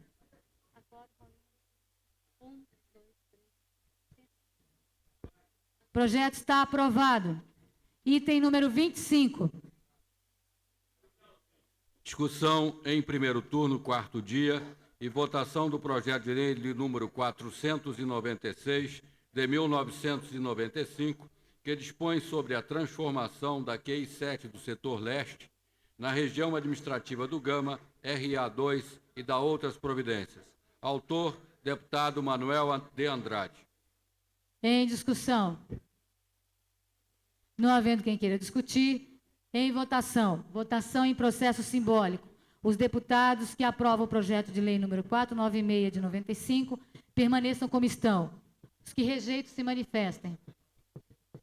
O projeto está aprovado. Item número 25. Discussão em primeiro turno, quarto dia, e votação do projeto de lei de número 496 de 1995, que dispõe sobre a transformação da QI 7 do setor leste na região administrativa do Gama, RA2, e da outras providências. Autor, deputado Manuel de Andrade. Em discussão. Não havendo quem queira discutir, em votação. Votação em processo simbólico. Os deputados que aprovam o projeto de lei número 496 de 95 permaneçam como estão. Os que rejeitam se manifestem. O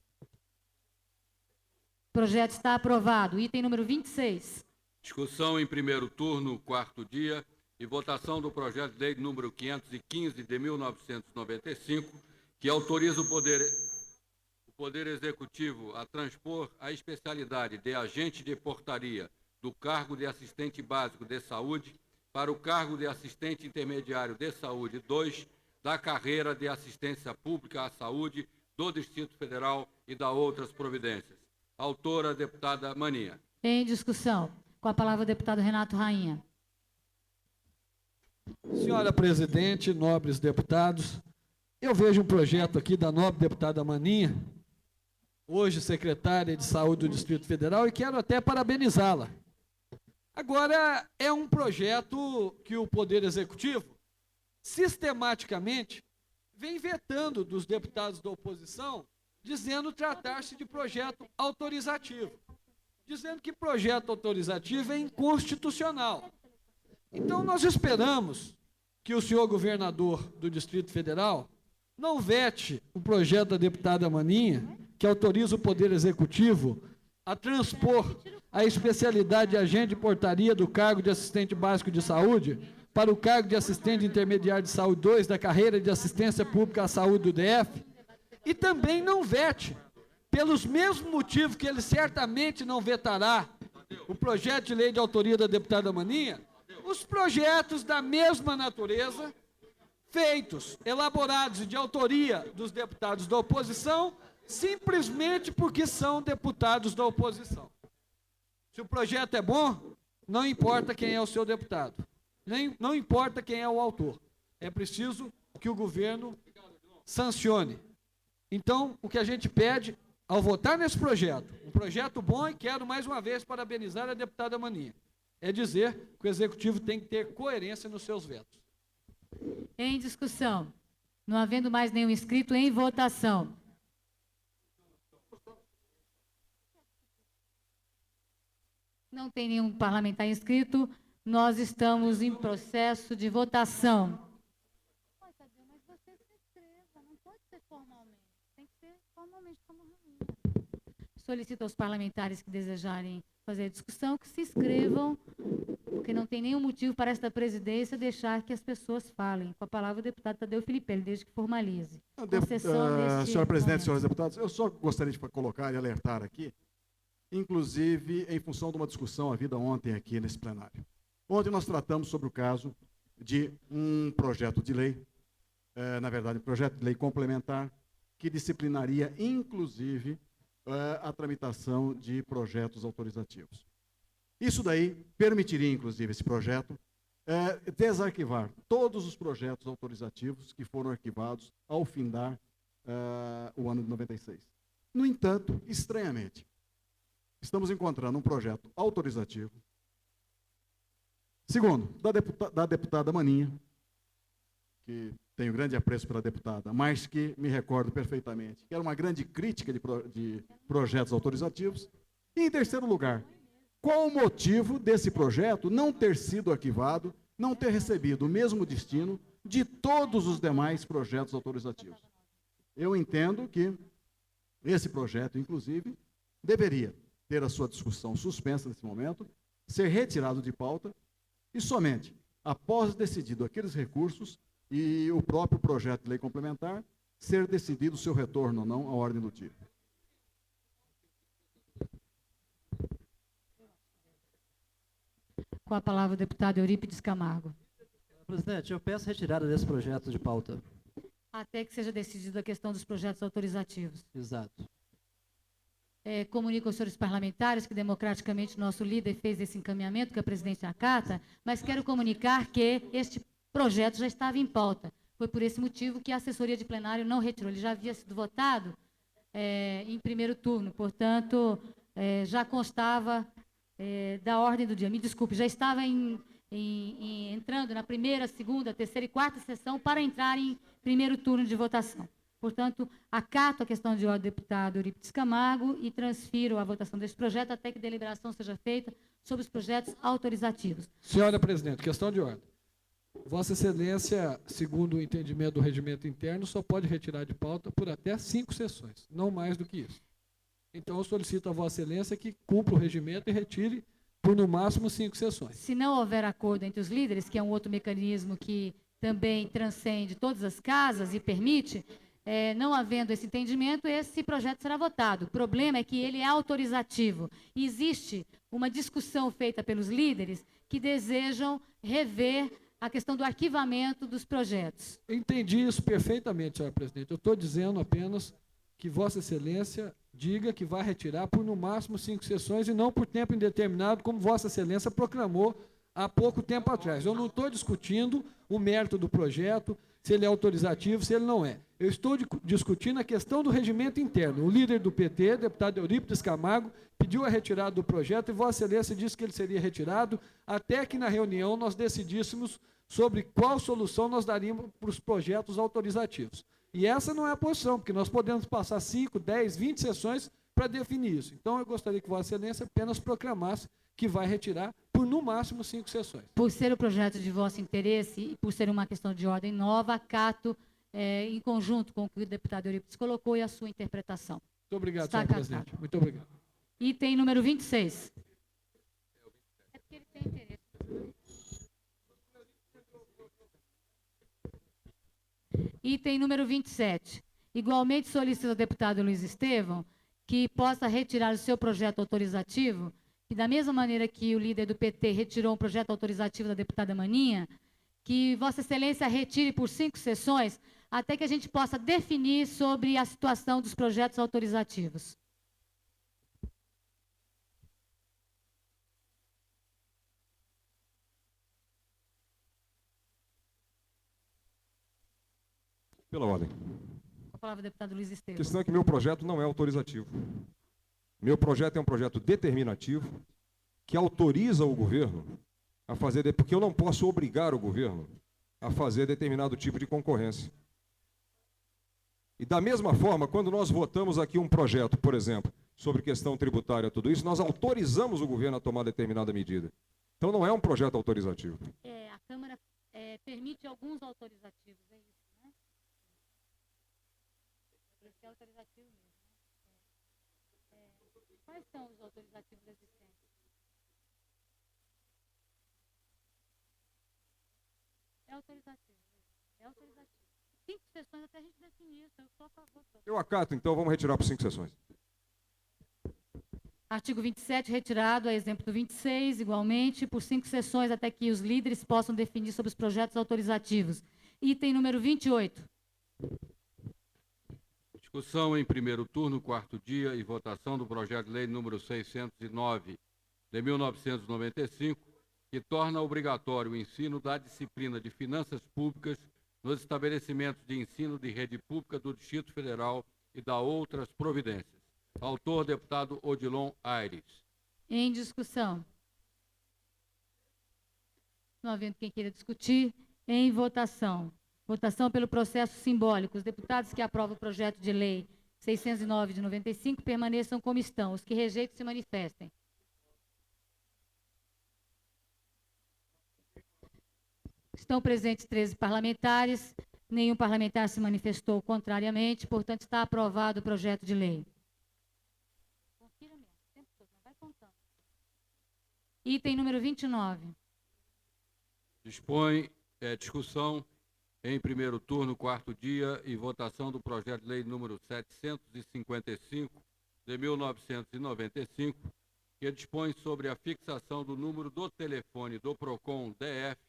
projeto está aprovado. Item número 26. Discussão em primeiro turno, quarto dia, e votação do projeto de lei número 515 de 1995, que autoriza o Poder Executivo a transpor a especialidade de agente de portaria do cargo de assistente básico de saúde para o cargo de assistente intermediário de saúde 2 da carreira de assistência pública à saúde do Distrito Federal e da outras providências. Autora, deputada Maninha. Em discussão. Com a palavra o deputado Renato Rainha. Senhora presidente, nobres deputados, eu vejo um projeto aqui da nobre deputada Maninha, hoje secretária de Saúde do Distrito Federal, e quero até parabenizá-la. Agora, é um projeto que o Poder Executivo, sistematicamente, vem vetando dos deputados da oposição, dizendo tratar-se de projeto autorizativo, dizendo que projeto autorizativo é inconstitucional. Então, nós esperamos que o senhor governador do Distrito Federal não vete o projeto da deputada Maninha, que autoriza o Poder Executivo a transpor a especialidade de agente de portaria do cargo de assistente básico de saúde para o cargo de assistente intermediário de saúde 2 da carreira de assistência pública à saúde do DF, e também não vete, pelos mesmos motivos que ele certamente não vetará o projeto de lei de autoria da deputada Maninha, os projetos da mesma natureza, feitos, elaborados e de autoria dos deputados da oposição, simplesmente porque são deputados da oposição. Se o projeto é bom, não importa quem é o seu deputado, não importa quem é o autor. É preciso que o governo sancione. Então, o que a gente pede, ao votar nesse projeto, um projeto bom, e quero mais uma vez parabenizar a deputada Maninha, é dizer que o Executivo tem que ter coerência nos seus vetos. Em discussão. Não havendo mais nenhum inscrito, em votação. Não tem nenhum parlamentar inscrito. Nós estamos em processo de votação. Mas você se inscreva, não pode ser formalmente. Tem que ser formalmente como reunião. Solicito aos parlamentares que desejarem fazer a discussão que se inscrevam, porque não tem nenhum motivo para esta presidência deixar que as pessoas falem. Com a palavra o deputado Tadeu Filipelli, desde que formalize. Senhor presidente, senhores deputados, eu só gostaria de colocar e alertar aqui, inclusive em função de uma discussão havida ontem aqui nesse plenário. Ontem nós tratamos sobre o caso de um projeto de lei, na verdade, um projeto de lei complementar, que disciplinaria, inclusive, a tramitação de projetos autorizativos. Isso daí permitiria, inclusive, esse projeto, desarquivar todos os projetos autorizativos que foram arquivados ao findar o ano de 96. No entanto, estranhamente, estamos encontrando um projeto autorizativo, segundo, da deputada Maninha, que tenho grande apreço pela deputada, mas que me recordo perfeitamente, que era uma grande crítica de projetos autorizativos. E, em terceiro lugar, qual o motivo desse projeto não ter sido arquivado, não ter recebido o mesmo destino de todos os demais projetos autorizativos? Eu entendo que esse projeto, inclusive, deveria ter a sua discussão suspensa nesse momento, ser retirado de pauta e somente, após decidido aqueles recursos e o próprio projeto de lei complementar, ser decidido o seu retorno ou não à ordem do dia. Com a palavra o deputado Eurípides Camargo. Presidente, eu peço retirada desse projeto de pauta. Até que seja decidida a questão dos projetos autorizativos. Exato. Comunico aos senhores parlamentares que democraticamente nosso líder fez esse encaminhamento, que a presidente acata, mas quero comunicar que este projeto já estava em pauta. Foi por esse motivo que a assessoria de plenário não retirou. Ele já havia sido votado em primeiro turno, portanto, já constava da ordem do dia. Me desculpe, já estava entrando na primeira, segunda, terceira e quarta sessão para entrar em primeiro turno de votação. Portanto, acato a questão de ordem do deputado Eurípides Camargo e transfiro a votação deste projeto até que deliberação seja feita sobre os projetos autorizativos. Senhora presidente, questão de ordem. Vossa Excelência, segundo o entendimento do regimento interno, só pode retirar de pauta por até 5 sessões, não mais do que isso. Então, eu solicito a Vossa Excelência que cumpra o regimento e retire por, no máximo, 5 sessões. Se não houver acordo entre os líderes, que é um outro mecanismo que também transcende todas as casas e permite, não havendo esse entendimento, esse projeto será votado. O problema é que ele é autorizativo. E existe uma discussão feita pelos líderes que desejam rever a questão do arquivamento dos projetos. Entendi isso perfeitamente, senhora presidente. Eu estou dizendo apenas que Vossa Excelência diga que vai retirar por, no máximo, 5 sessões e não por tempo indeterminado, como Vossa Excelência proclamou há pouco tempo atrás. Eu não estou discutindo o mérito do projeto, se ele é autorizativo, se ele não é. Eu estou discutindo a questão do regimento interno. O líder do PT, deputado Eurípides Camargo, pediu a retirada do projeto e Vossa Excelência disse que ele seria retirado até que na reunião nós decidíssemos sobre qual solução nós daríamos para os projetos autorizativos. E essa não é a posição, porque nós podemos passar 5, 10, 20 sessões para definir isso. Então, eu gostaria que Vossa Excelência apenas proclamasse que vai retirar por, no máximo, 5 sessões. Por ser o projeto de vosso interesse e por ser uma questão de ordem nova, acato em conjunto com o que o deputado Eurípides colocou e a sua interpretação. Muito obrigado, Está senhora acatado. presidente. Muito obrigado. Item número 26. É porque ele tem interesse. Item número 27. Igualmente solicito ao deputado Luiz Estevão que possa retirar o seu projeto autorizativo, e da mesma maneira que o líder do PT retirou um projeto autorizativo da deputada Maninha, que Vossa Excelência retire por 5 sessões, até que a gente possa definir sobre a situação dos projetos autorizativos. Pela ordem. Com a palavra, deputado Luiz A Estevão. questão é que meu projeto não é autorizativo. Meu projeto é um projeto determinativo que autoriza o governo a fazer, porque eu não posso obrigar o governo a fazer determinado tipo de concorrência. E da mesma forma, quando nós votamos aqui um projeto, por exemplo, sobre questão tributária, tudo isso, nós autorizamos o governo a tomar determinada medida. Então não é um projeto autorizativo. A Câmara permite alguns autorizativos, é isso, né? Esse é autorizativo mesmo. Quais são os autorizativos existentes? É autorizativa. 5 sessões até a gente definir isso. Eu sou a favor. Eu acato, então, vamos retirar por 5 sessões. Artigo 27, retirado, a exemplo do 26, igualmente, por 5 sessões até que os líderes possam definir sobre os projetos autorizativos. Item número 28. Discussão em primeiro turno, quarto dia e votação do projeto de lei número 609 de 1995, que torna obrigatório o ensino da disciplina de finanças públicas nos estabelecimentos de ensino de rede pública do Distrito Federal e da outras providências. Autor, deputado Odilon Aires. Em discussão. Não havendo quem queira discutir, em votação. Votação pelo processo simbólico. Os deputados que aprovam o projeto de lei 609 de 95 permaneçam como estão. Os que rejeitam se manifestem. Estão presentes 13 parlamentares. Nenhum parlamentar se manifestou contrariamente. Portanto, está aprovado o projeto de lei. Item número 29. Dispõe discussão em primeiro turno, quarto dia e votação do projeto de lei número 755 de 1995, que dispõe sobre a fixação do número do telefone do PROCON DF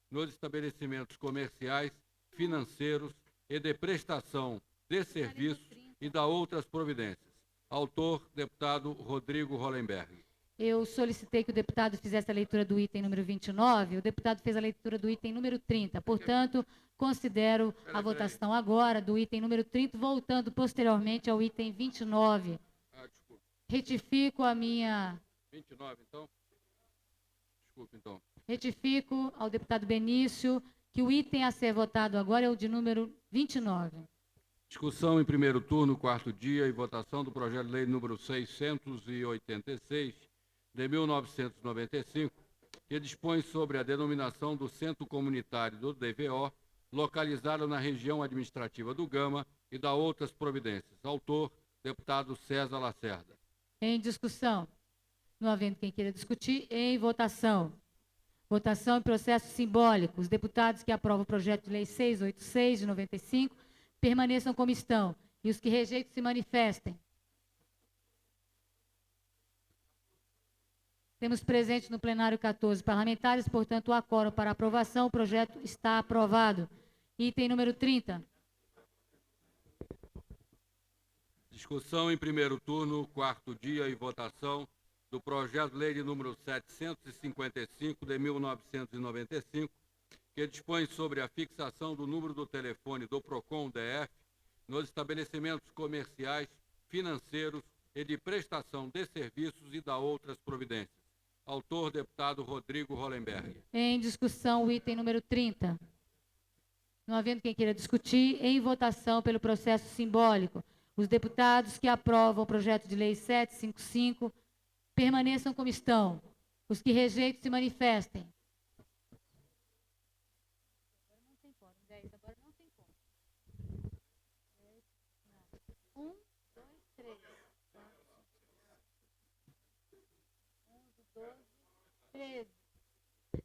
nos estabelecimentos comerciais, financeiros e de prestação de serviços e da outras providências. Autor, deputado Rodrigo Hollenberg. Eu solicitei que o deputado fizesse a leitura do item número 29, o deputado fez a leitura do item número 30. Portanto, considero a votação agora do item número 30, voltando posteriormente ao item 29. Desculpe. Retifico a minha... 29, então? Desculpe, então. Retifico ao deputado Benício que o item a ser votado agora é o de número 29. Discussão em primeiro turno, quarto dia e votação do projeto de lei número 686 de 1995, que dispõe sobre a denominação do Centro Comunitário do DVO, localizado na região administrativa do Gama e da outras providências. Autor, deputado César Lacerda. Em discussão. Não havendo quem queira discutir, em votação. Votação em processo simbólico. Os deputados que aprovam o projeto de lei 686 de 95 permaneçam como estão. E os que rejeitam se manifestem. Temos presentes no plenário 14 parlamentares, portanto, há quórum para aprovação. O projeto está aprovado. Item número 30. Discussão em primeiro turno, quarto dia e votação do projeto de lei de número 755 de 1995, que dispõe sobre a fixação do número do telefone do PROCON DF nos estabelecimentos comerciais, financeiros e de prestação de serviços e da outras providências. Autor, deputado Rodrigo Hollenberg. Em discussão, o item número 30. Não havendo quem queira discutir, em votação pelo processo simbólico. Os deputados que aprovam o projeto de lei 755 permaneçam como estão. Os que rejeitam se manifestem.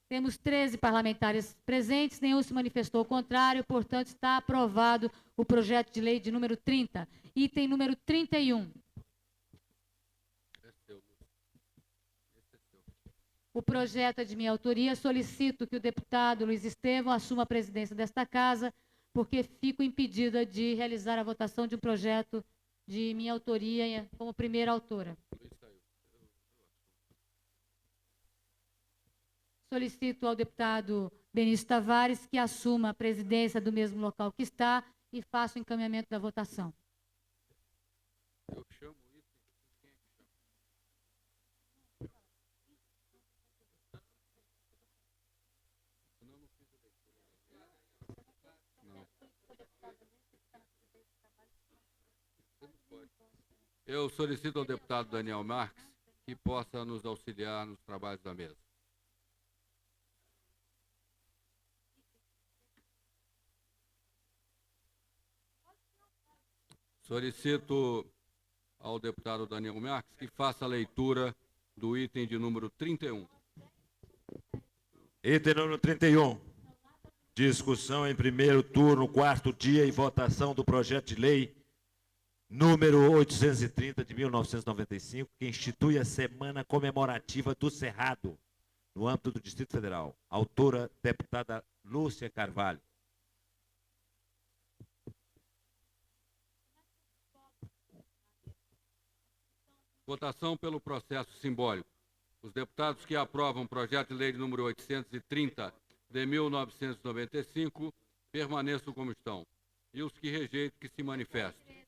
Temos 13 parlamentares presentes, nenhum se manifestou ao contrário, portanto, está aprovado o projeto de lei de número 30. Item número 31. O projeto é de minha autoria. Solicito que o deputado Luiz Estevão assuma a presidência desta casa, porque fico impedida de realizar a votação de um projeto de minha autoria como primeira autora. Solicito ao deputado Benício Tavares que assuma a presidência do mesmo local que está e faça o encaminhamento da votação. Eu chamo isso. Quem é que chama? Senão não fiz a leitura. Não. Você não pode. Eu solicito ao deputado Daniel Marques que possa nos auxiliar nos trabalhos da mesa. Solicito ao deputado Daniel Marques que faça a leitura do item de número 31. Item número 31. Discussão em primeiro turno, quarto dia e votação do projeto de lei número 830 de 1995, que institui a Semana Comemorativa do Cerrado, no âmbito do Distrito Federal. Autora, deputada Lúcia Carvalho. Votação pelo processo simbólico. Os deputados que aprovam o projeto de lei de número 830 de 1995 permaneçam como estão. E os que rejeitam que se manifestem.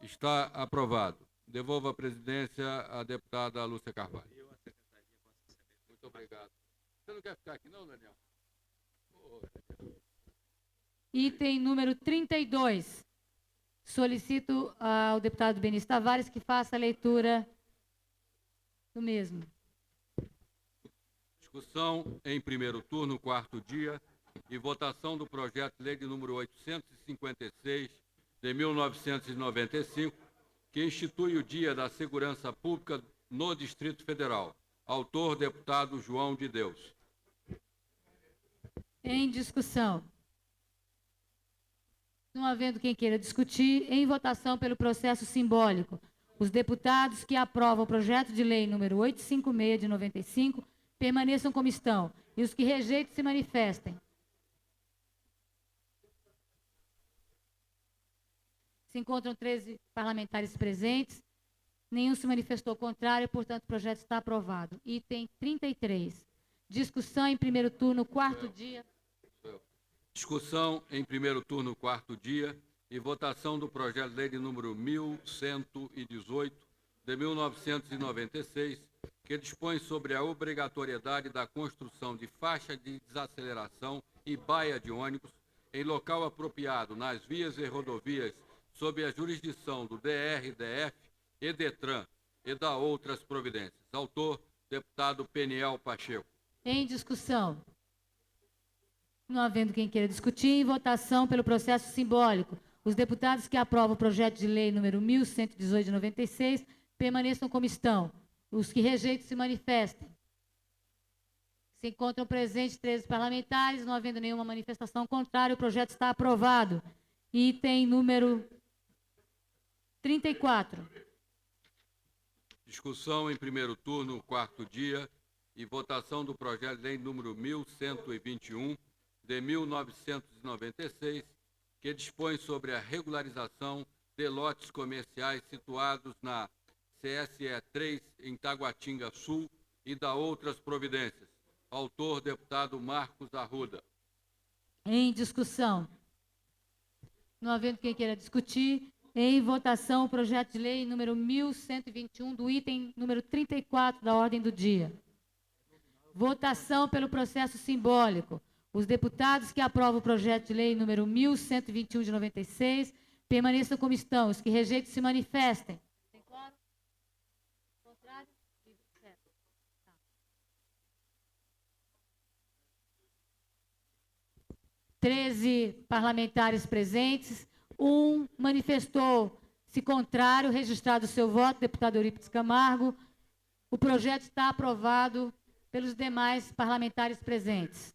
Está aprovado. Devolvo a presidência à deputada Lúcia Carvalho. Muito obrigado. Você não quer ficar aqui não, Daniel? Item número 32. Solicito ao deputado Benício Tavares que faça a leitura do mesmo. Discussão em primeiro turno, quarto dia, e votação do projeto de lei de número 856 de 1995, que institui o Dia da Segurança Pública no Distrito Federal. Autor, deputado João de Deus. Em discussão. Não havendo quem queira discutir, em votação pelo processo simbólico. Os deputados que aprovam o projeto de lei número 856 de 95 permaneçam como estão, e os que rejeitam se manifestem. Se encontram 13 parlamentares presentes, nenhum se manifestou contrário, portanto, o projeto está aprovado. Item 33. Discussão em primeiro turno, quarto dia. Discussão em primeiro turno, quarto dia, e votação do projeto de lei de número 1118 de 1996, que dispõe sobre a obrigatoriedade da construção de faixa de desaceleração e baia de ônibus em local apropriado nas vias e rodovias sob a jurisdição do DRDF e DETRAN e da outras providências. Autor, deputado Peniel Pacheco. Em discussão. Não havendo quem queira discutir, em votação pelo processo simbólico. Os deputados que aprovam o projeto de lei número 1118 de 96 permaneçam como estão. Os que rejeitam se manifestem. Se encontram presentes 13 parlamentares, não havendo nenhuma manifestação contrária, o projeto está aprovado. Item número 34. Discussão em primeiro turno, quarto dia, e votação do projeto de lei número 1121 de 1996, que dispõe sobre a regularização de lotes comerciais situados na CSE 3, em Taguatinga Sul, e da outras providências. Autor, deputado Marcos Arruda. Em discussão. Não havendo quem queira discutir, em votação o projeto de lei número 1121, do item número 34 da ordem do dia. Votação pelo processo simbólico. Os deputados que aprovam o projeto de lei número 1121 de 96 permaneçam como estão. Os que rejeitam se manifestem. Tem quórum? Contrário? Certo. Tá. 13 parlamentares presentes. Um manifestou-se contrário, registrado o seu voto, deputado Eurípides Camargo. O projeto está aprovado pelos demais parlamentares presentes.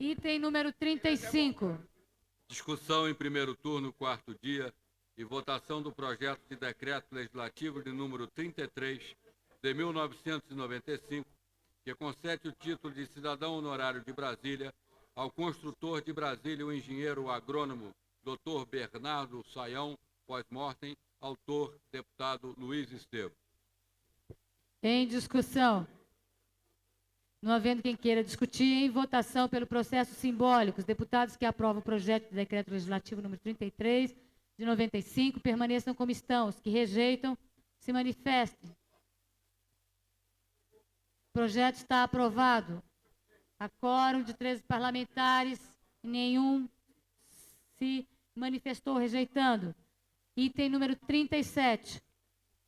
Item número 35. Discussão em primeiro turno, quarto dia, e votação do projeto de decreto legislativo de número 33 de 1995, que concede o título de cidadão honorário de Brasília ao construtor de Brasília, o engenheiro agrônomo Dr. Bernardo Saião, pós-mortem, autor, deputado Luiz Estevam. Em discussão. Não havendo quem queira discutir, em votação pelo processo simbólico, os deputados que aprovam o projeto de decreto legislativo número 33, de 95, permaneçam como estão. Os que rejeitam, se manifestem. O projeto está aprovado. A quórum de 13 parlamentares, nenhum se manifestou rejeitando. Item número 37.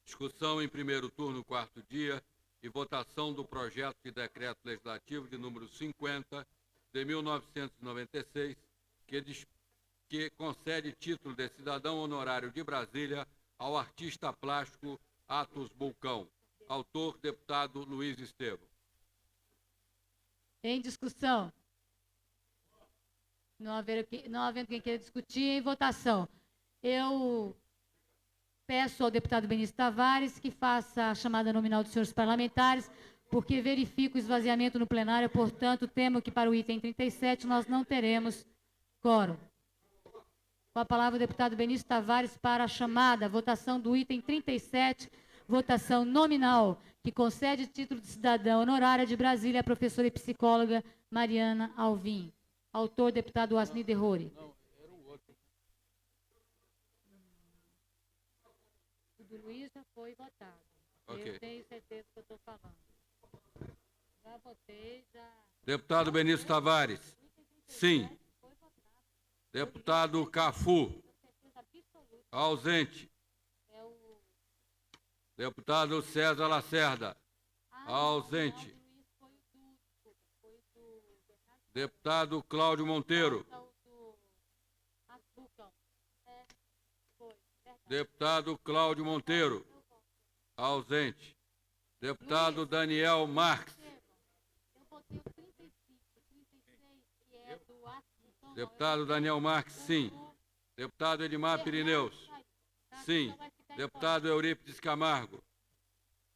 Discussão em primeiro turno, quarto dia, e votação do projeto de decreto legislativo de número 50, de 1996, que concede título de cidadão honorário de Brasília ao artista plástico Atos Bulcão. Autor, deputado Luiz Estevam. Em discussão. Não havendo quem queira discutir, em votação. Eu peço ao deputado Benício Tavares que faça a chamada nominal dos senhores parlamentares, porque verifico o esvaziamento no plenário, portanto, temo que para o item 37 nós não teremos quórum. Com a palavra o deputado Benício Tavares para a chamada, votação do item 37, votação nominal, que concede título de cidadã honorária de Brasília à professora e psicóloga Mariana Alvim. Autor, deputado Asni Derrori. O do Luiz já foi votado. Ok. Eu tenho certeza que eu estou falando. Já votei, já... Deputado Benício Tavares. Sim. Deputado Cafu. Ausente. Deputado César Lacerda. Ausente. Deputado Cláudio Monteiro. Deputado Cláudio Monteiro. Ausente. Deputado Daniel Marques. Deputado Daniel Marques, sim. Deputado Edmar Pirineus. Sim. Deputado Eurípides Camargo.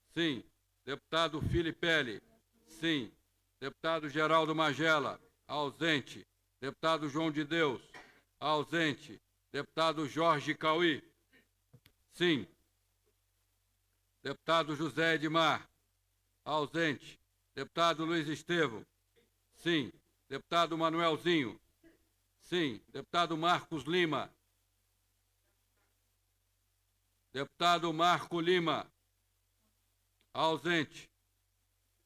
Sim. Deputado Filipelli. Sim. Deputado Geraldo Magela. Ausente. Deputado João de Deus. Ausente. Deputado Jorge Cauí. Sim. Deputado José Edmar. Ausente. Deputado Luiz Estevam. Sim. Deputado Manuelzinho. Sim. Deputado Marcos Lima. Deputado Marco Lima. Ausente.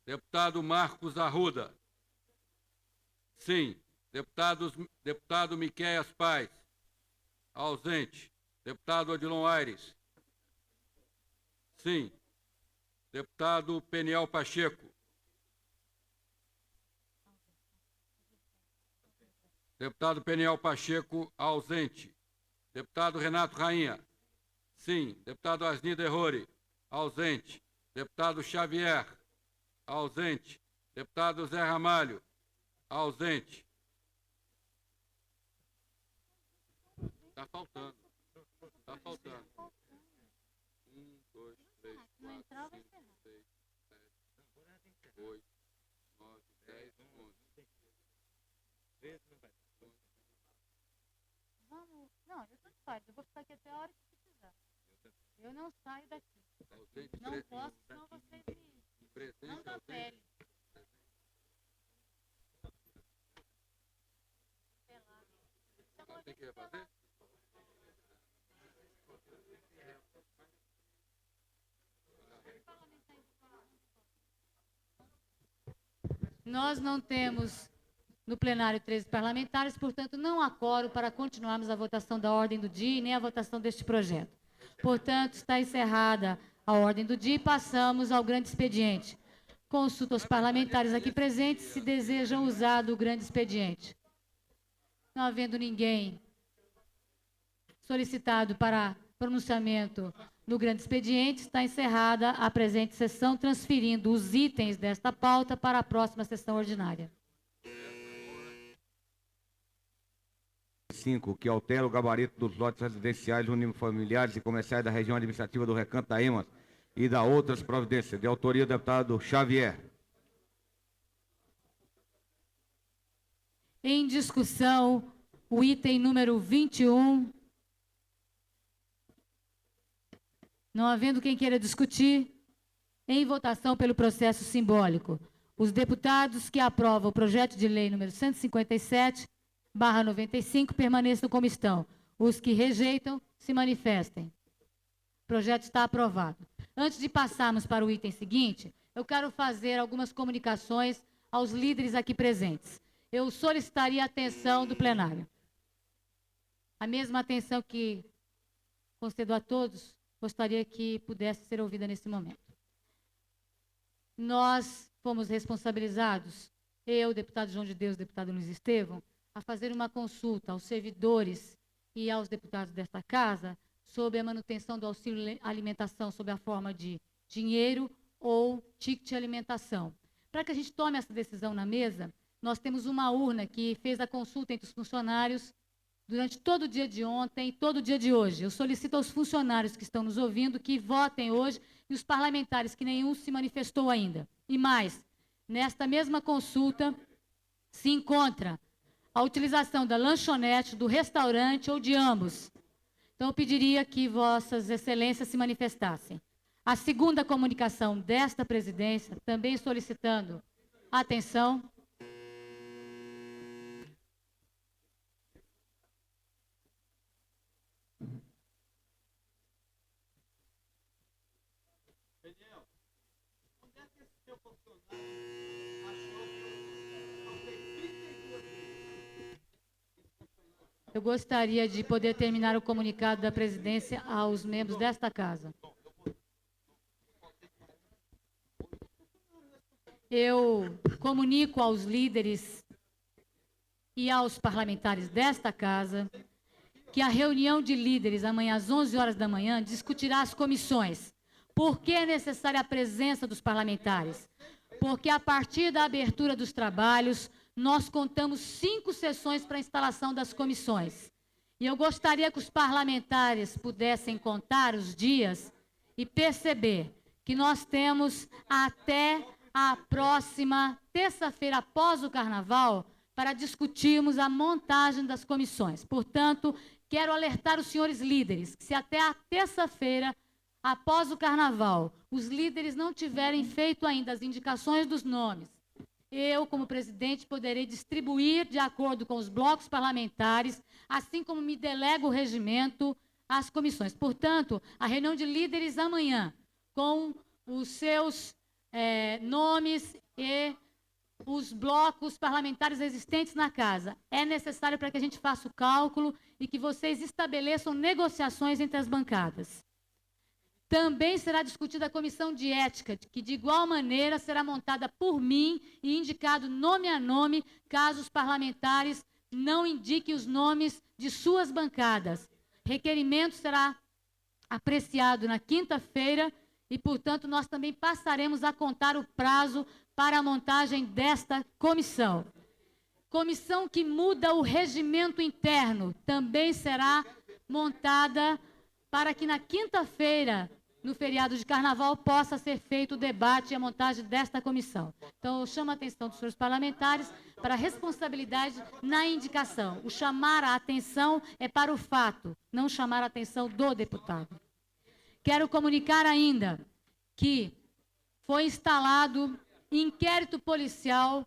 Deputado Marcos Arruda. Sim. Deputado Miqueias Paz. Ausente. Deputado Odilon Aires. Sim. Deputado Peniel Pacheco. Deputado Peniel Pacheco, ausente. Deputado Renato Rainha. Sim. Deputado Asni Derrori. Ausente. Deputado Xavier. Ausente. Deputado Zé Ramalho. Ausente. Está faltando. Está faltando. 1, 2, 3, 4, 5, 6, 7, 8, 9, 10, 11. 13 não vai. Vamos. Não, eu estou de parte. Eu vou ficar aqui até a hora que precisar. Eu não saio daqui. Não posso, senão vocês me... Não dá pele. Tem que fazer? Nós não temos no plenário 13 parlamentares, portanto, não há quórum para continuarmos a votação da ordem do dia e nem a votação deste projeto. Portanto, está encerrada a ordem do dia e passamos ao grande expediente. Consulto aos parlamentares aqui presentes se desejam usar do grande expediente. Não havendo ninguém solicitado para pronunciamento no grande expediente, está encerrada a presente sessão, transferindo os itens desta pauta para a próxima sessão ordinária. 5, que altera o gabarito dos lotes residenciais unifamiliares e comerciais da região administrativa do Recanto da Emas e da outras providências, de autoria do deputado Xavier. Em discussão, o item número 21. Não havendo quem queira discutir, em votação pelo processo simbólico. Os deputados que aprovam o projeto de lei número 157/95 permaneçam como estão. Os que rejeitam, se manifestem. O projeto está aprovado. Antes de passarmos para o item seguinte, eu quero fazer algumas comunicações aos líderes aqui presentes. Eu solicitaria a atenção do plenário. A mesma atenção que concedo a todos, gostaria que pudesse ser ouvida nesse momento. Nós fomos responsabilizados, eu, deputado João de Deus, deputado Luiz Estevão, a fazer uma consulta aos servidores e aos deputados desta casa sobre a manutenção do auxílio alimentação sob a forma de dinheiro ou ticket de alimentação. Para que a gente tome essa decisão na mesa, nós temos uma urna que fez a consulta entre os funcionários durante todo o dia de ontem e todo o dia de hoje. Eu solicito aos funcionários que estão nos ouvindo que votem hoje e os parlamentares que nenhum se manifestou ainda. E mais, nesta mesma consulta se encontra a utilização da lanchonete, do restaurante ou de ambos. Então, eu pediria que vossas excelências se manifestassem. A segunda comunicação desta presidência, também solicitando atenção. Eu gostaria de poder terminar o comunicado da presidência aos membros desta casa. Eu comunico aos líderes e aos parlamentares desta casa que a reunião de líderes amanhã às 11 horas da manhã discutirá as comissões. Por que é necessária a presença dos parlamentares? Porque a partir da abertura dos trabalhos, nós contamos 5 sessões para a instalação das comissões. E eu gostaria que os parlamentares pudessem contar os dias e perceber que nós temos até a próxima terça-feira, após o Carnaval, para discutirmos a montagem das comissões. Portanto, quero alertar os senhores líderes que se até a terça-feira, após o Carnaval, os líderes não tiverem feito ainda as indicações dos nomes, eu, como presidente, poderei distribuir, de acordo com os blocos parlamentares, assim como me delega o regimento, as comissões. Portanto, a reunião de líderes amanhã, com os seus nomes e os blocos parlamentares existentes na casa, é necessário para que a gente faça o cálculo e que vocês estabeleçam negociações entre as bancadas. Também será discutida a comissão de ética, que de igual maneira será montada por mim e indicado nome a nome, caso os parlamentares não indiquem os nomes de suas bancadas. Requerimento será apreciado na quinta-feira e, portanto, nós também passaremos a contar o prazo para a montagem desta comissão. Comissão que muda o regimento interno também será montada para que na quinta-feira, no feriado de Carnaval, possa ser feito o debate e a montagem desta comissão. Então, eu chamo a atenção dos senhores parlamentares para a responsabilidade na indicação. O chamar a atenção é para o fato, não chamar a atenção do deputado. Quero comunicar ainda que foi instalado inquérito policial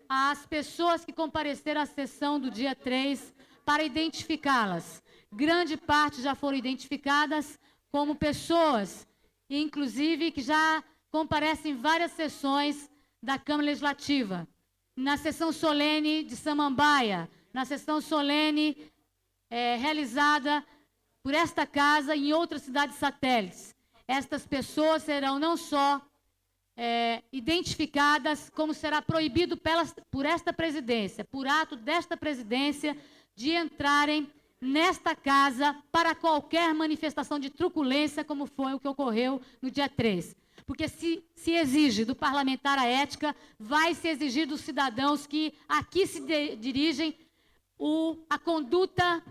às pessoas que compareceram à sessão do dia 3 para identificá-las. Grande parte já foram identificadas como pessoas, inclusive, que já comparecem em várias sessões da Câmara Legislativa. Na sessão solene de Samambaia, na sessão solene realizada por esta casa e em outras cidades satélites. Estas pessoas serão não só identificadas, como será proibido por esta presidência, por ato desta presidência, de entrarem nesta casa para qualquer manifestação de truculência, como foi o que ocorreu no dia 3. Porque se exige do parlamentar a ética, vai se exigir dos cidadãos que aqui se dirigem a conduta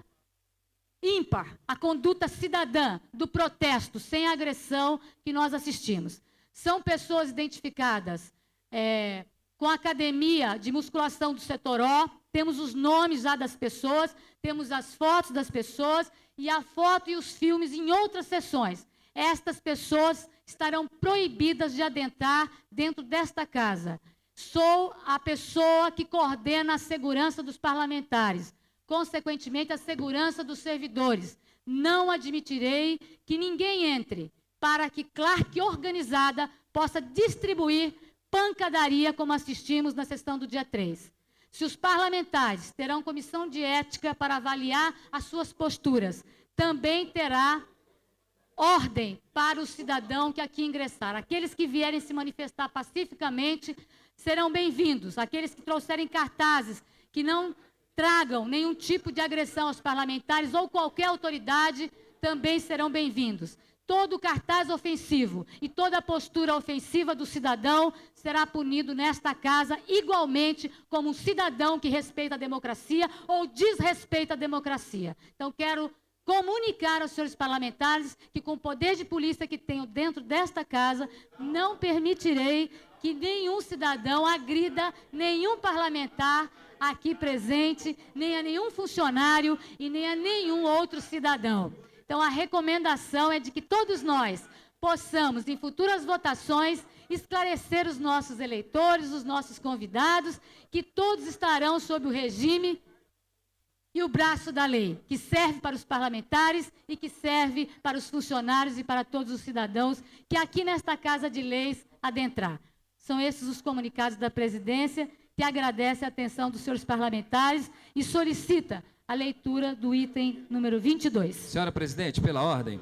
ímpar, a conduta cidadã do protesto sem agressão que nós assistimos. São pessoas identificadas com a academia de musculação do setor O, temos os nomes já das pessoas, temos as fotos das pessoas e a foto e os filmes em outras sessões. Estas pessoas estarão proibidas de adentrar dentro desta casa. Sou a pessoa que coordena a segurança dos parlamentares, consequentemente a segurança dos servidores. Não admitirei que ninguém entre para que claque organizada possa distribuir pancadaria como assistimos na sessão do dia 3. Se os parlamentares terão comissão de ética para avaliar as suas posturas, também terá ordem para o cidadão que aqui ingressar. Aqueles que vierem se manifestar pacificamente serão bem-vindos. Aqueles que trouxerem cartazes que não tragam nenhum tipo de agressão aos parlamentares ou qualquer autoridade também serão bem-vindos. Todo cartaz ofensivo e toda postura ofensiva do cidadão será punido nesta casa igualmente como um cidadão que respeita a democracia ou desrespeita a democracia. Então, quero comunicar aos senhores parlamentares que, com o poder de polícia que tenho dentro desta casa, não permitirei que nenhum cidadão agrida nenhum parlamentar aqui presente, nem a nenhum funcionário e nem a nenhum outro cidadão. Então, a recomendação é de que todos nós possamos, em futuras votações, esclarecer os nossos eleitores, os nossos convidados, que todos estarão sob o regime e o braço da lei, que serve para os parlamentares e que serve para os funcionários e para todos os cidadãos que aqui nesta Casa de Leis adentrar. São esses os comunicados da presidência, que agradece a atenção dos senhores parlamentares e solicita a leitura do item número 22. Senhora presidente, pela ordem.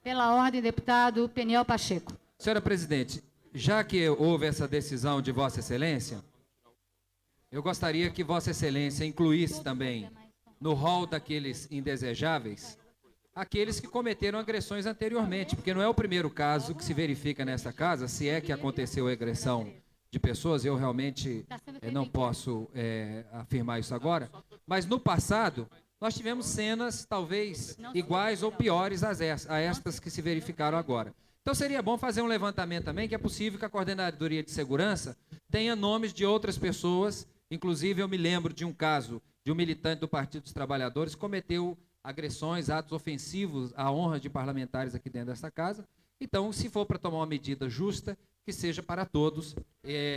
Pela ordem, deputado Peniel Pacheco. Senhora presidente, já que houve essa decisão de Vossa Excelência, eu gostaria que Vossa Excelência incluísse também no rol daqueles indesejáveis aqueles que cometeram agressões anteriormente, porque não é o primeiro caso que se verifica nesta casa, se é que aconteceu agressão de pessoas, eu realmente não posso afirmar isso agora, mas no passado nós tivemos cenas talvez iguais ou piores a estas que se verificaram agora. Então seria bom fazer um levantamento também, que é possível que a Coordenadoria de Segurança tenha nomes de outras pessoas, inclusive eu me lembro de um caso de um militante do Partido dos Trabalhadores que cometeu agressões, atos ofensivos à honra de parlamentares aqui dentro dessa casa. Então, se for para tomar uma medida justa, que seja para todos,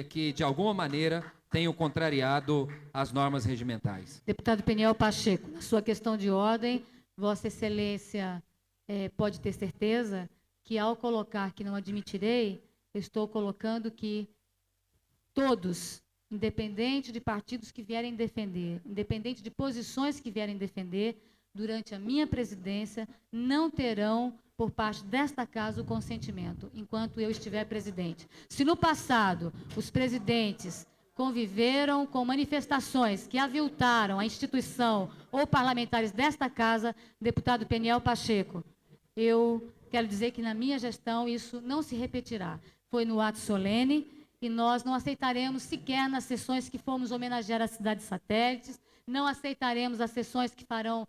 que de alguma maneira tenham contrariado as normas regimentais. Deputado Peniel Pacheco, na sua questão de ordem, Vossa Excelência pode ter certeza que, ao colocar que não admitirei, eu estou colocando que todos, independente de partidos que vierem defender, independente de posições que vierem defender, durante a minha presidência, não terão, por parte desta casa, o consentimento, enquanto eu estiver presidente. Se no passado os presidentes conviveram com manifestações que aviltaram a instituição ou parlamentares desta casa, deputado Peniel Pacheco, eu quero dizer que na minha gestão isso não se repetirá. Foi no ato solene e nós não aceitaremos sequer nas sessões que formos homenagear as cidades satélites, não aceitaremos as sessões que farão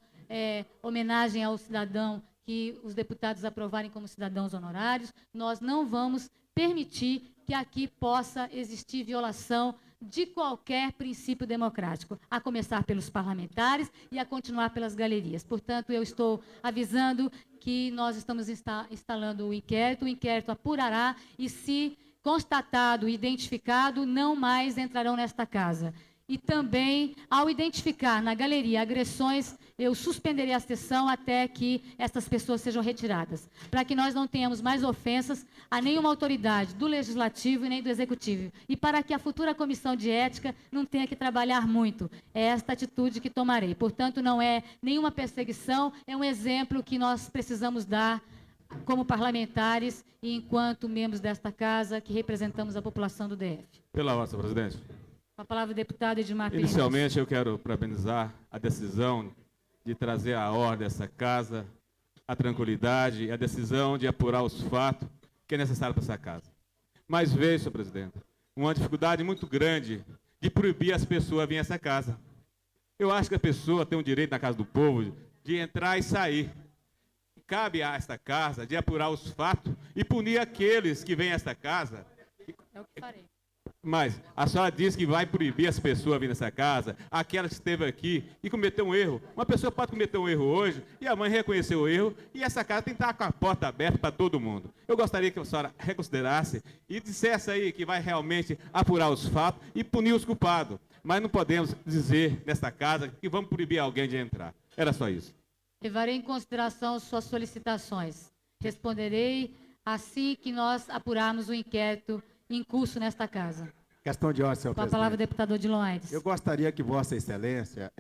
homenagem ao cidadão que os deputados aprovarem como cidadãos honorários. Nós não vamos permitir que aqui possa existir violação de qualquer princípio democrático, a começar pelos parlamentares e a continuar pelas galerias. Portanto, eu estou avisando que nós estamos instalando o inquérito apurará e, se constatado e identificado, não mais entrarão nesta casa. E também, ao identificar na galeria agressões, eu suspenderei a sessão até que essas pessoas sejam retiradas, para que nós não tenhamos mais ofensas a nenhuma autoridade do Legislativo e nem do Executivo, e para que a futura Comissão de Ética não tenha que trabalhar muito. É esta atitude que tomarei. Portanto, não é nenhuma perseguição, é um exemplo que nós precisamos dar como parlamentares e enquanto membros desta casa que representamos a população do DF. Pela ordem, senhor presidente. Com a palavra, o deputado Edmar Pires. Inicialmente, eu quero parabenizar a decisão de trazer à ordem essa casa, a tranquilidade e a decisão de apurar os fatos que é necessário para essa casa. Mas vejo, senhor presidente, uma dificuldade muito grande de proibir as pessoas a vir a essa casa. Eu acho que a pessoa tem o direito na casa do povo de entrar e sair. Cabe a esta casa de apurar os fatos e punir aqueles que vêm a esta casa. É o que farei. Mas a senhora disse que vai proibir as pessoas a vir nessa casa, aquela que esteve aqui e cometeu um erro. Uma pessoa pode cometer um erro hoje e a mãe reconheceu o erro e essa casa tem que estar com a porta aberta para todo mundo. Eu gostaria que a senhora reconsiderasse e dissesse aí que vai realmente apurar os fatos e punir os culpados. Mas não podemos dizer nesta casa que vamos proibir alguém de entrar. Era só isso. Levarei em consideração suas solicitações. Responderei assim que nós apurarmos o inquérito em curso nesta casa. Questão de ordem, senhor Com a presidente. palavra, deputado Odilon Aires. Eu gostaria que Vossa Excelência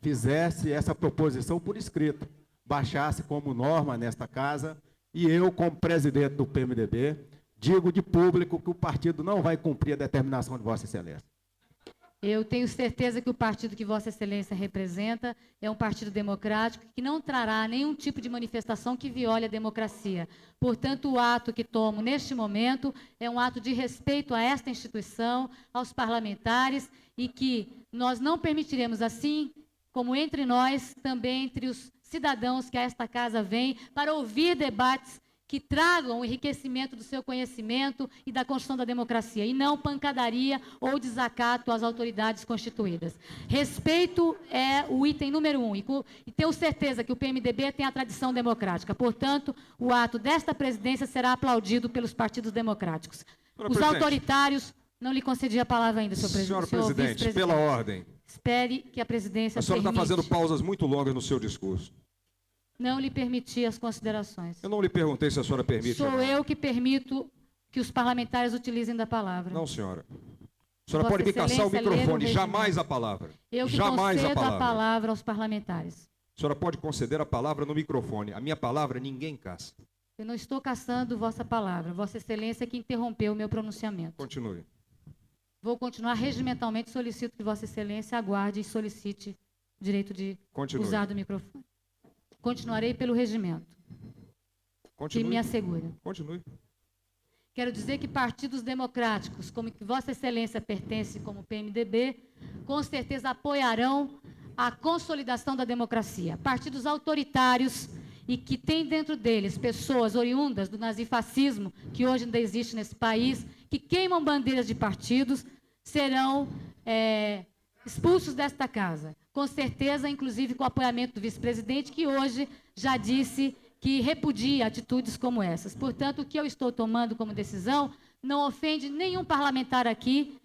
fizesse essa proposição por escrito, baixasse como norma nesta casa, e eu, como presidente do PMDB, digo de público que o partido não vai cumprir a determinação de Vossa Excelência. Eu tenho certeza que o partido que Vossa Excelência representa é um partido democrático que não trará nenhum tipo de manifestação que viole a democracia. Portanto, o ato que tomo neste momento é um ato de respeito a esta instituição, aos parlamentares, e que nós não permitiremos, assim como entre nós, também entre os cidadãos que a esta casa vêm, para ouvir debates que tragam o enriquecimento do seu conhecimento e da construção da democracia, e não pancadaria ou desacato às autoridades constituídas. Respeito é o item número 1, e tenho certeza que o PMDB tem a tradição democrática. Portanto, o ato desta presidência será aplaudido pelos partidos democráticos. Os autoritários... Não lhe concedi a palavra ainda, senhor presidente. Senhora presidente, pela ordem. Espere que a presidência A senhora está permite. fazendo pausas muito longas no seu discurso. Não lhe permiti as considerações. Eu não lhe perguntei se a senhora permite. Sou eu que permito que os parlamentares utilizem da palavra. Não, senhora. A senhora Vossa pode me caçar o Excelência, microfone, lê no jamais a palavra. Eu que jamais concedo a palavra. aos parlamentares. A senhora pode conceder a palavra no microfone. A minha palavra ninguém caça. Eu não estou caçando vossa palavra. Vossa Excelência que interrompeu o meu pronunciamento. Continue. Vou continuar regimentalmente. Solicito que Vossa Excelência aguarde e solicite o direito de usar do microfone. Continuarei pelo regimento. Continue. Que me assegura. Continue. Quero dizer que partidos democráticos, como que Vossa Excelência pertence como PMDB, com certeza apoiarão a consolidação da democracia. Partidos autoritários e que têm dentro deles pessoas oriundas do nazifascismo, que hoje ainda existe nesse país, que queimam bandeiras de partidos, serão expulsos desta casa. Com certeza, inclusive com o apoiamento do vice-presidente, que hoje já disse que repudia atitudes como essas. Portanto, o que eu estou tomando como decisão não ofende nenhum parlamentar aqui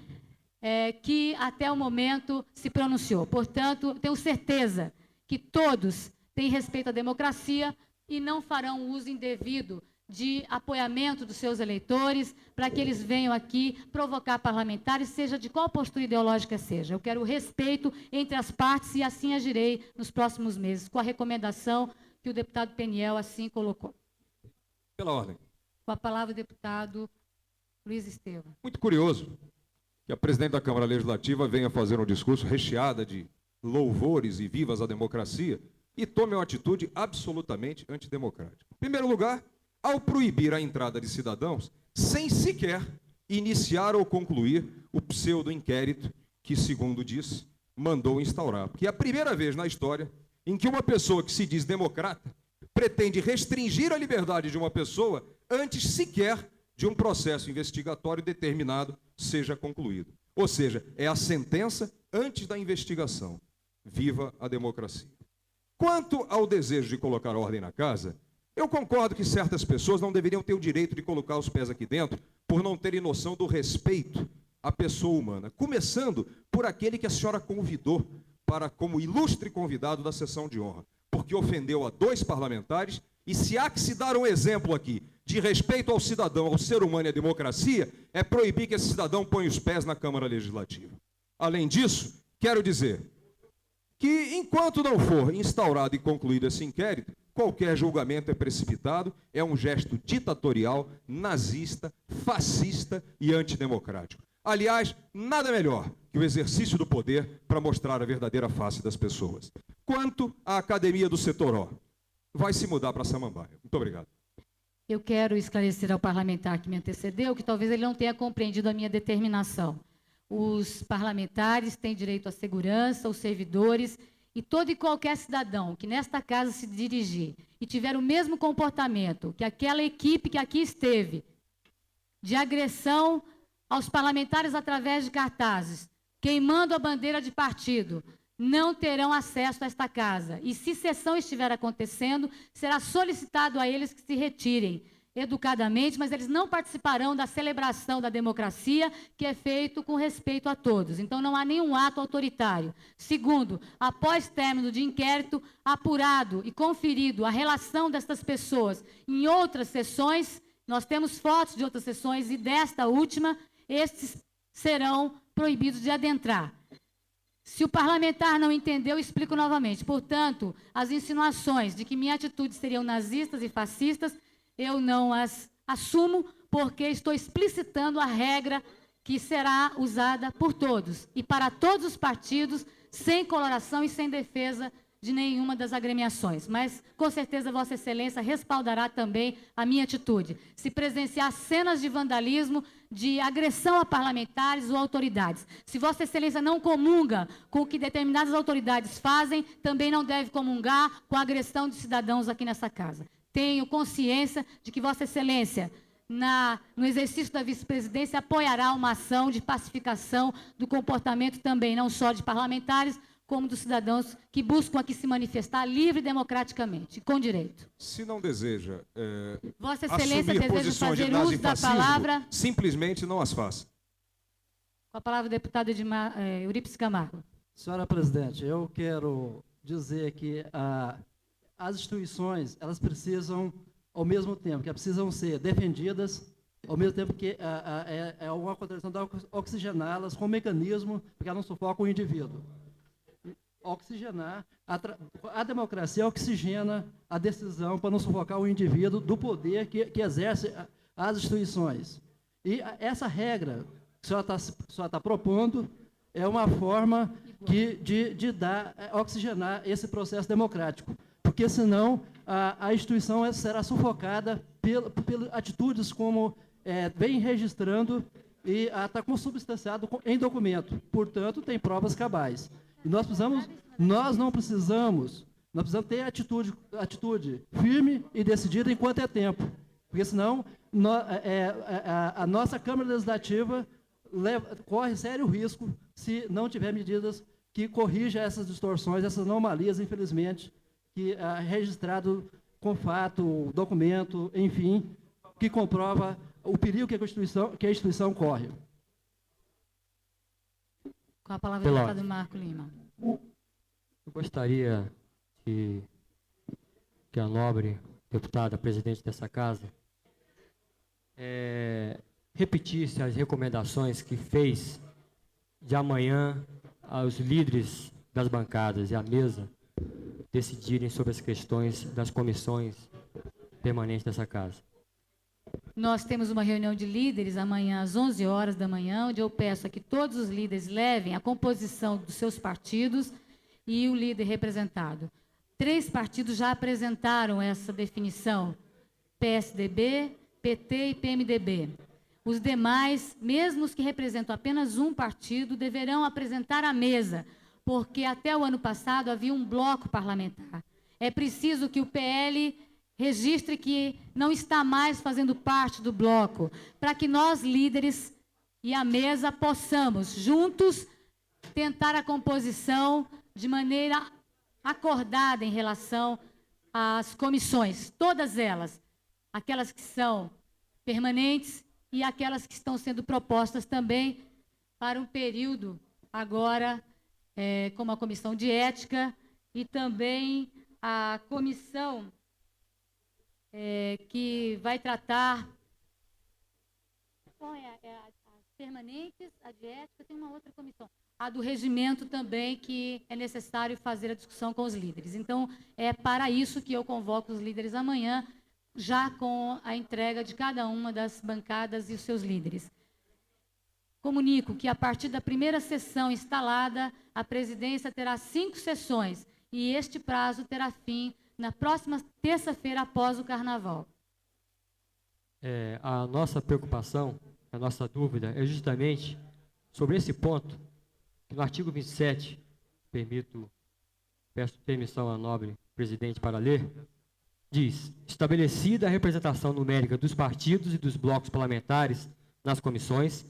que até o momento se pronunciou. Portanto, tenho certeza que todos têm respeito à democracia e não farão uso indevido de apoiamento dos seus eleitores para que eles venham aqui provocar parlamentares, seja de qual postura ideológica seja. Eu quero o respeito entre as partes e assim agirei nos próximos meses, com a recomendação que o deputado Peniel assim colocou. Pela ordem. Com a palavra o deputado Luiz Estevam. Muito curioso que a presidente da Câmara Legislativa venha fazer um discurso recheado de louvores e vivas à democracia e tome uma atitude absolutamente antidemocrática. Em primeiro lugar, ao proibir a entrada de cidadãos sem sequer iniciar ou concluir o pseudo-inquérito que, segundo diz, mandou instaurar. Porque é a primeira vez na história em que uma pessoa que se diz democrata pretende restringir a liberdade de uma pessoa antes sequer de um processo investigatório determinado seja concluído. Ou seja, é a sentença antes da investigação. Viva a democracia. Quanto ao desejo de colocar ordem na casa, eu concordo que certas pessoas não deveriam ter o direito de colocar os pés aqui dentro por não terem noção do respeito à pessoa humana. Começando por aquele que a senhora convidou para como ilustre convidado da sessão de honra, porque ofendeu a 2 parlamentares e se há que se dar um exemplo aqui de respeito ao cidadão, ao ser humano e à democracia, é proibir que esse cidadão ponha os pés na Câmara Legislativa. Além disso, quero dizer que enquanto não for instaurado e concluído esse inquérito, qualquer julgamento é precipitado, é um gesto ditatorial, nazista, fascista e antidemocrático. Aliás, nada melhor que o exercício do poder para mostrar a verdadeira face das pessoas. Quanto à Academia do Setoró, vai se mudar para Samambaia. Muito obrigado. Eu quero esclarecer ao parlamentar que me antecedeu que talvez ele não tenha compreendido a minha determinação. Os parlamentares têm direito à segurança, os servidores e todo e qualquer cidadão que nesta casa se dirigir e tiver o mesmo comportamento que aquela equipe que aqui esteve, de agressão aos parlamentares através de cartazes, queimando a bandeira de partido, não terão acesso a esta casa. E se sessão estiver acontecendo, será solicitado a eles que se retirem educadamente, mas eles não participarão da celebração da democracia, que é feito com respeito a todos. Então, não há nenhum ato autoritário. Segundo, após término de inquérito, apurado e conferido a relação destas pessoas em outras sessões, nós temos fotos de outras sessões e desta última, estes serão proibidos de adentrar. Se o parlamentar não entendeu, explico novamente. Portanto, as insinuações de que minha atitude seriam nazistas e fascistas, eu não as assumo, porque estou explicitando a regra que será usada por todos e para todos os partidos, sem coloração e sem defesa de nenhuma das agremiações. Mas, com certeza, Vossa Excelência respaldará também a minha atitude. Se presenciar cenas de vandalismo, de agressão a parlamentares ou autoridades. Se Vossa Excelência não comunga com o que determinadas autoridades fazem, também não deve comungar com a agressão de cidadãos aqui nessa casa. Tenho consciência de que Vossa Excelência, no exercício da vice-presidência, apoiará uma ação de pacificação do comportamento também, não só de parlamentares, como dos cidadãos que buscam aqui se manifestar livre e democraticamente, com direito. Se não deseja Vossa Excelência assumir deseja posições de fazer uso da nazifascismo, palavra. simplesmente não as faça. Com a palavra o deputado Eurípides Camargo. Senhora presidente, eu quero dizer que as instituições, elas precisam, ao mesmo tempo, que precisam ser defendidas, ao mesmo tempo que é uma contradição de oxigená-las com um mecanismo para que elas não sufocam o indivíduo. Oxigenar, a democracia oxigena a decisão para não sufocar o indivíduo do poder que exerce as instituições. E essa regra que a senhora está propondo é uma forma de oxigenar esse processo democrático, porque senão a instituição será sufocada pelas atitudes como vem registrando e está consubstanciado em documento. Portanto, tem provas cabais. E nós precisamos ter atitude firme e decidida enquanto é tempo, porque senão a nossa Câmara Legislativa corre sério risco se não tiver medidas que corrijam essas distorções, essas anomalias, infelizmente, que é registrado com fato, documento, enfim, que comprova o perigo que a instituição corre. Com a palavra o deputado Marco Lima. Eu gostaria que a nobre deputada, presidente dessa casa, repetisse as recomendações que fez de amanhã aos líderes das bancadas e à mesa decidirem sobre as questões das comissões permanentes dessa casa. Nós temos uma reunião de líderes amanhã às 11 horas da manhã, onde eu peço a que todos os líderes levem a composição dos seus partidos e o líder representado. 3 partidos já apresentaram essa definição, PSDB, PT e PMDB. Os demais, mesmo os que representam apenas um partido, deverão apresentar à mesa, porque até o ano passado havia um bloco parlamentar. É preciso que o PL registre que não está mais fazendo parte do bloco, para que nós, líderes e a mesa, possamos, juntos, tentar a composição de maneira acordada em relação às comissões, todas elas, aquelas que são permanentes e aquelas que estão sendo propostas também para um período agora, como a Comissão de Ética e também a comissão que vai tratar as permanentes, a de ética, tem uma outra comissão, a do regimento também, que é necessário fazer a discussão com os líderes. Então, é para isso que eu convoco os líderes amanhã, já com a entrega de cada uma das bancadas e os seus líderes. Comunico que, a partir da primeira sessão instalada, a presidência terá 5 sessões, e este prazo terá fim na próxima terça-feira após o Carnaval. A nossa preocupação, a nossa dúvida é justamente sobre esse ponto, que no artigo 27, peço permissão à nobre presidente para ler, diz: estabelecida a representação numérica dos partidos e dos blocos parlamentares nas comissões,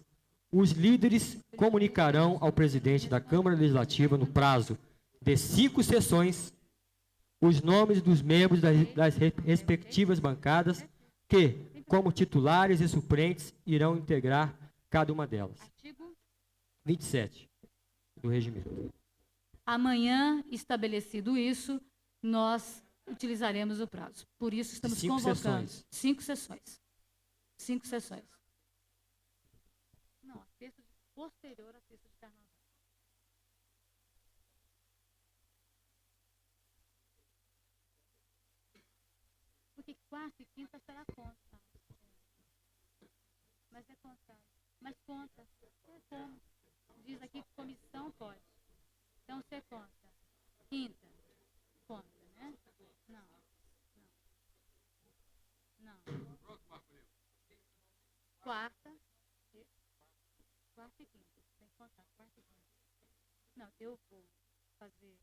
os líderes comunicarão ao presidente da Câmara Legislativa, no prazo de 5 sessões, os nomes dos membros das respectivas bancadas que, como titulares e suplentes, irão integrar cada uma delas. Artigo 27 do regimento. Amanhã, estabelecido isso, nós utilizaremos o prazo. Por isso, estamos 5 convocando sessões. 5 sessões. 5 sessões. Não, a sexta posterior à sexta de carnaval. Porque quarta e quinta será conta. Mas é contado. Mas conta. É como. Diz aqui que comissão pode. Então você conta. Quinta. Conta, né? Não. Não. Quarta. Quarta e quinta. Tem que contar. Quarta e quinta. Não, eu vou fazer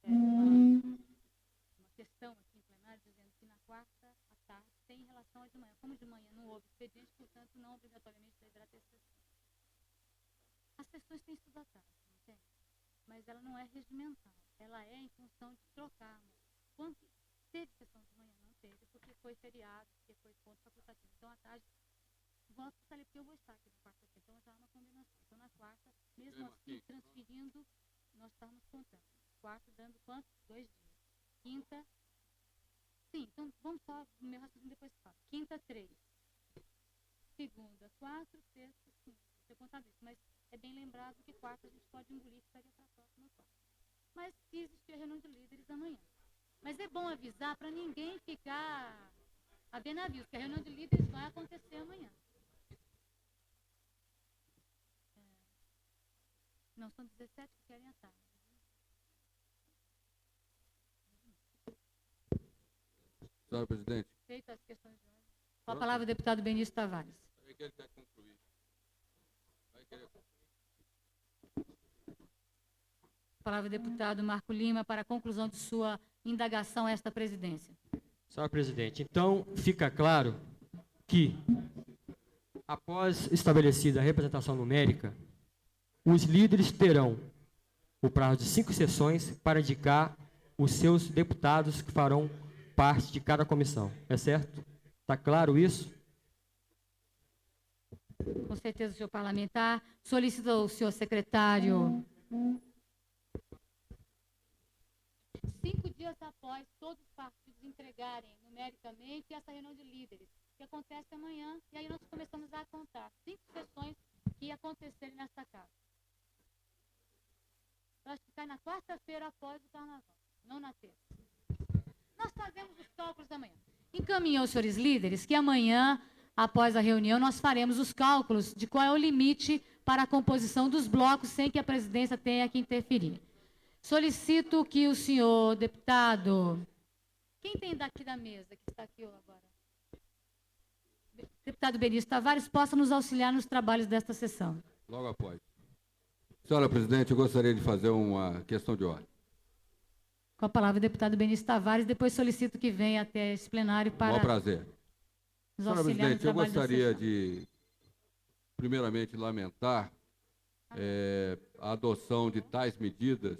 uma questão aqui em plenário dizendo que na quarta à tarde tem em relação à de manhã. Como de manhã não houve expediente, portanto, não obrigatoriamente deverá ter sessão. As sessões têm sido à tarde, não tem? Mas ela não é regimental. Ela é em função de trocarmos. Quando teve sessão de manhã, não teve, porque foi feriado, porque foi ponto facultativo. Então, à tarde, volto para ali, porque eu vou estar aqui na quarta-feira. Então, já há uma combinação. Então, na quarta, mesmo assim, transferindo, nós estamos contando. Quarta, dando quanto? 2 dias. Quinta, sim, então vamos só no meu raciocínio depois falo. Quinta, 3. Segunda, 4, sexta, 5. Você contado isso, mas é bem lembrado que quarta a gente pode engolir, que estaria para a próxima quarta. Mas se existir a reunião de líderes amanhã. Mas é bom avisar para ninguém ficar a ver navios, que a reunião de líderes vai acontecer amanhã. Não, são 17 que querem a tarde. Senhora presidente. Feito as questões de ordem. Com a palavra o deputado Benício Tavares. Aí que ele quer concluir. Vai querer concluir. Palavra o deputado Marco Lima para a conclusão de sua indagação a esta presidência. Senhor presidente, então fica claro que, após estabelecida a representação numérica, os líderes terão o prazo de 5 sessões para indicar os seus deputados que farão parte de cada comissão. É certo? Está claro isso? Com certeza, senhor parlamentar. Solicito ao senhor secretário. 5 dias após todos os partidos entregarem numericamente essa reunião de líderes, que acontece amanhã, e aí nós começamos a contar 5 sessões que acontecerem nesta casa. Eu acho que cai na quarta-feira após o carnaval, não na terça. Nós fazemos os cálculos amanhã. Encaminhou aos senhores líderes que amanhã, após a reunião, nós faremos os cálculos de qual é o limite para a composição dos blocos sem que a presidência tenha que interferir. Solicito que o senhor deputado... Quem tem daqui da mesa, que está aqui agora? Deputado Benício Tavares, possa nos auxiliar nos trabalhos desta sessão. Logo após. Senhora presidente, eu gostaria de fazer uma questão de ordem. Com a palavra o deputado Benício Tavares, depois solicito que venha até esse plenário para... Com prazer. Nos Senhora auxiliar no presidente, eu trabalho da gostaria sessão. de, primeiramente, lamentar a adoção de tais medidas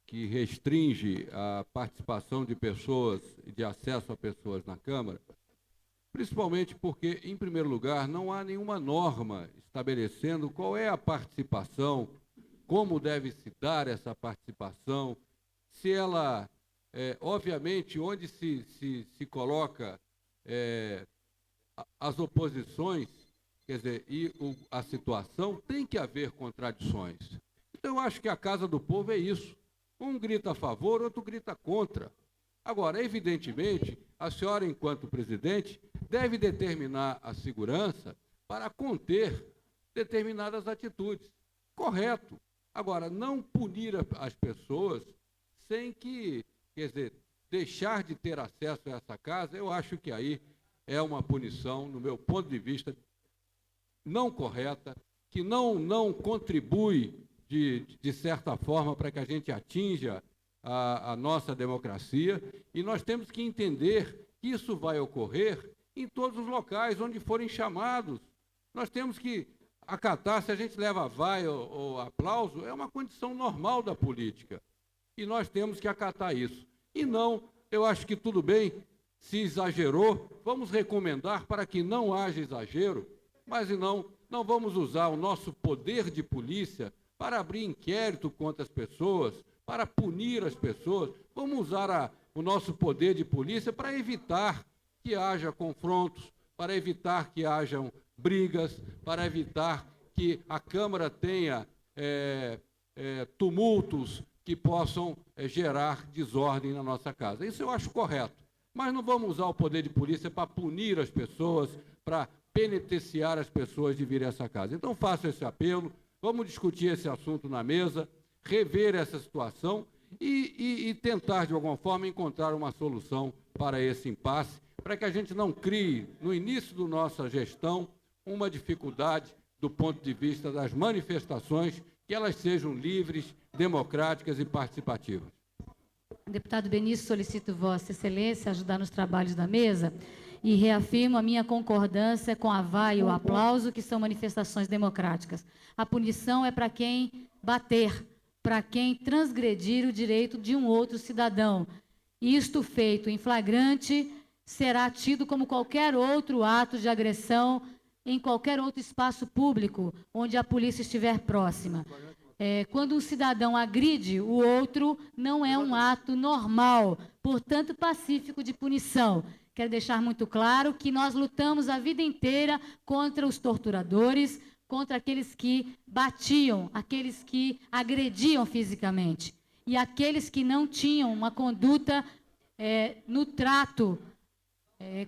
que restringe a participação de pessoas e de acesso a pessoas na Câmara, principalmente porque, em primeiro lugar, não há nenhuma norma estabelecendo qual é a participação, como deve se dar essa participação, se ela, obviamente, onde se coloca as oposições, quer dizer, a situação, tem que haver contradições. Então, eu acho que a Casa do Povo é isso. Um grita a favor, outro grita contra. Agora, evidentemente, a senhora, enquanto presidente, deve determinar a segurança para conter determinadas atitudes. Correto. Agora, não punir as pessoas sem que, quer dizer, deixar de ter acesso a essa casa, eu acho que aí é uma punição, no meu ponto de vista, não correta, que não contribui, de certa forma, para que a gente atinja a nossa democracia, e nós temos que entender que isso vai ocorrer em todos os locais onde forem chamados. Nós temos que acatar, se a gente leva vai ou aplauso, é uma condição normal da política. E nós temos que acatar isso. E não, eu acho que tudo bem, se exagerou, vamos recomendar para que não haja exagero, mas não vamos usar o nosso poder de polícia para abrir inquérito contra as pessoas, para punir as pessoas. Vamos usar o nosso poder de polícia para evitar que haja confrontos, para evitar que hajam brigas, para evitar que a Câmara tenha tumultos que possam gerar desordem na nossa casa. Isso eu acho correto. Mas não vamos usar o poder de polícia para punir as pessoas, para penitenciar as pessoas de vir a essa casa. Então, faço esse apelo, vamos discutir esse assunto na mesa, rever essa situação e tentar, de alguma forma, encontrar uma solução para esse impasse, para que a gente não crie, no início da nossa gestão, uma dificuldade do ponto de vista das manifestações, que elas sejam livres, democráticas e participativas. Deputado Benício, solicito Vossa Excelência ajudar nos trabalhos da mesa e reafirmo a minha concordância com a vai e o aplauso, que são manifestações democráticas. A punição é para quem bater, para quem transgredir o direito de um outro cidadão. Isto feito em flagrante será tido como qualquer outro ato de agressão em qualquer outro espaço público onde a polícia estiver próxima. Quando um cidadão agride o outro, não é um ato normal, portanto pacífico de punição. Quero deixar muito claro que nós lutamos a vida inteira contra os torturadores, contra aqueles que batiam, aqueles que agrediam fisicamente, e aqueles que não tinham uma conduta no trato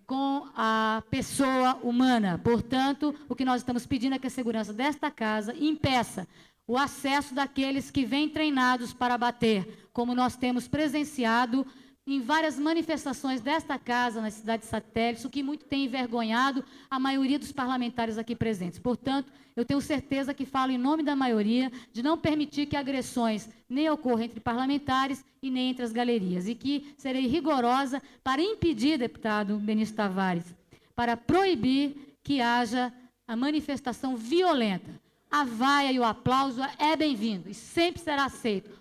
com a pessoa humana. Portanto, o que nós estamos pedindo é que a segurança desta casa impeça o acesso daqueles que vêm treinados para bater, como nós temos presenciado em várias manifestações desta casa, nas cidades satélites, o que muito tem envergonhado a maioria dos parlamentares aqui presentes. Portanto, eu tenho certeza que falo em nome da maioria de não permitir que agressões nem ocorram entre parlamentares e nem entre as galerias, e que serei rigorosa para impedir, deputado Benício Tavares, para proibir que haja a manifestação violenta. A vaia e o aplauso é bem-vindo e sempre será aceito.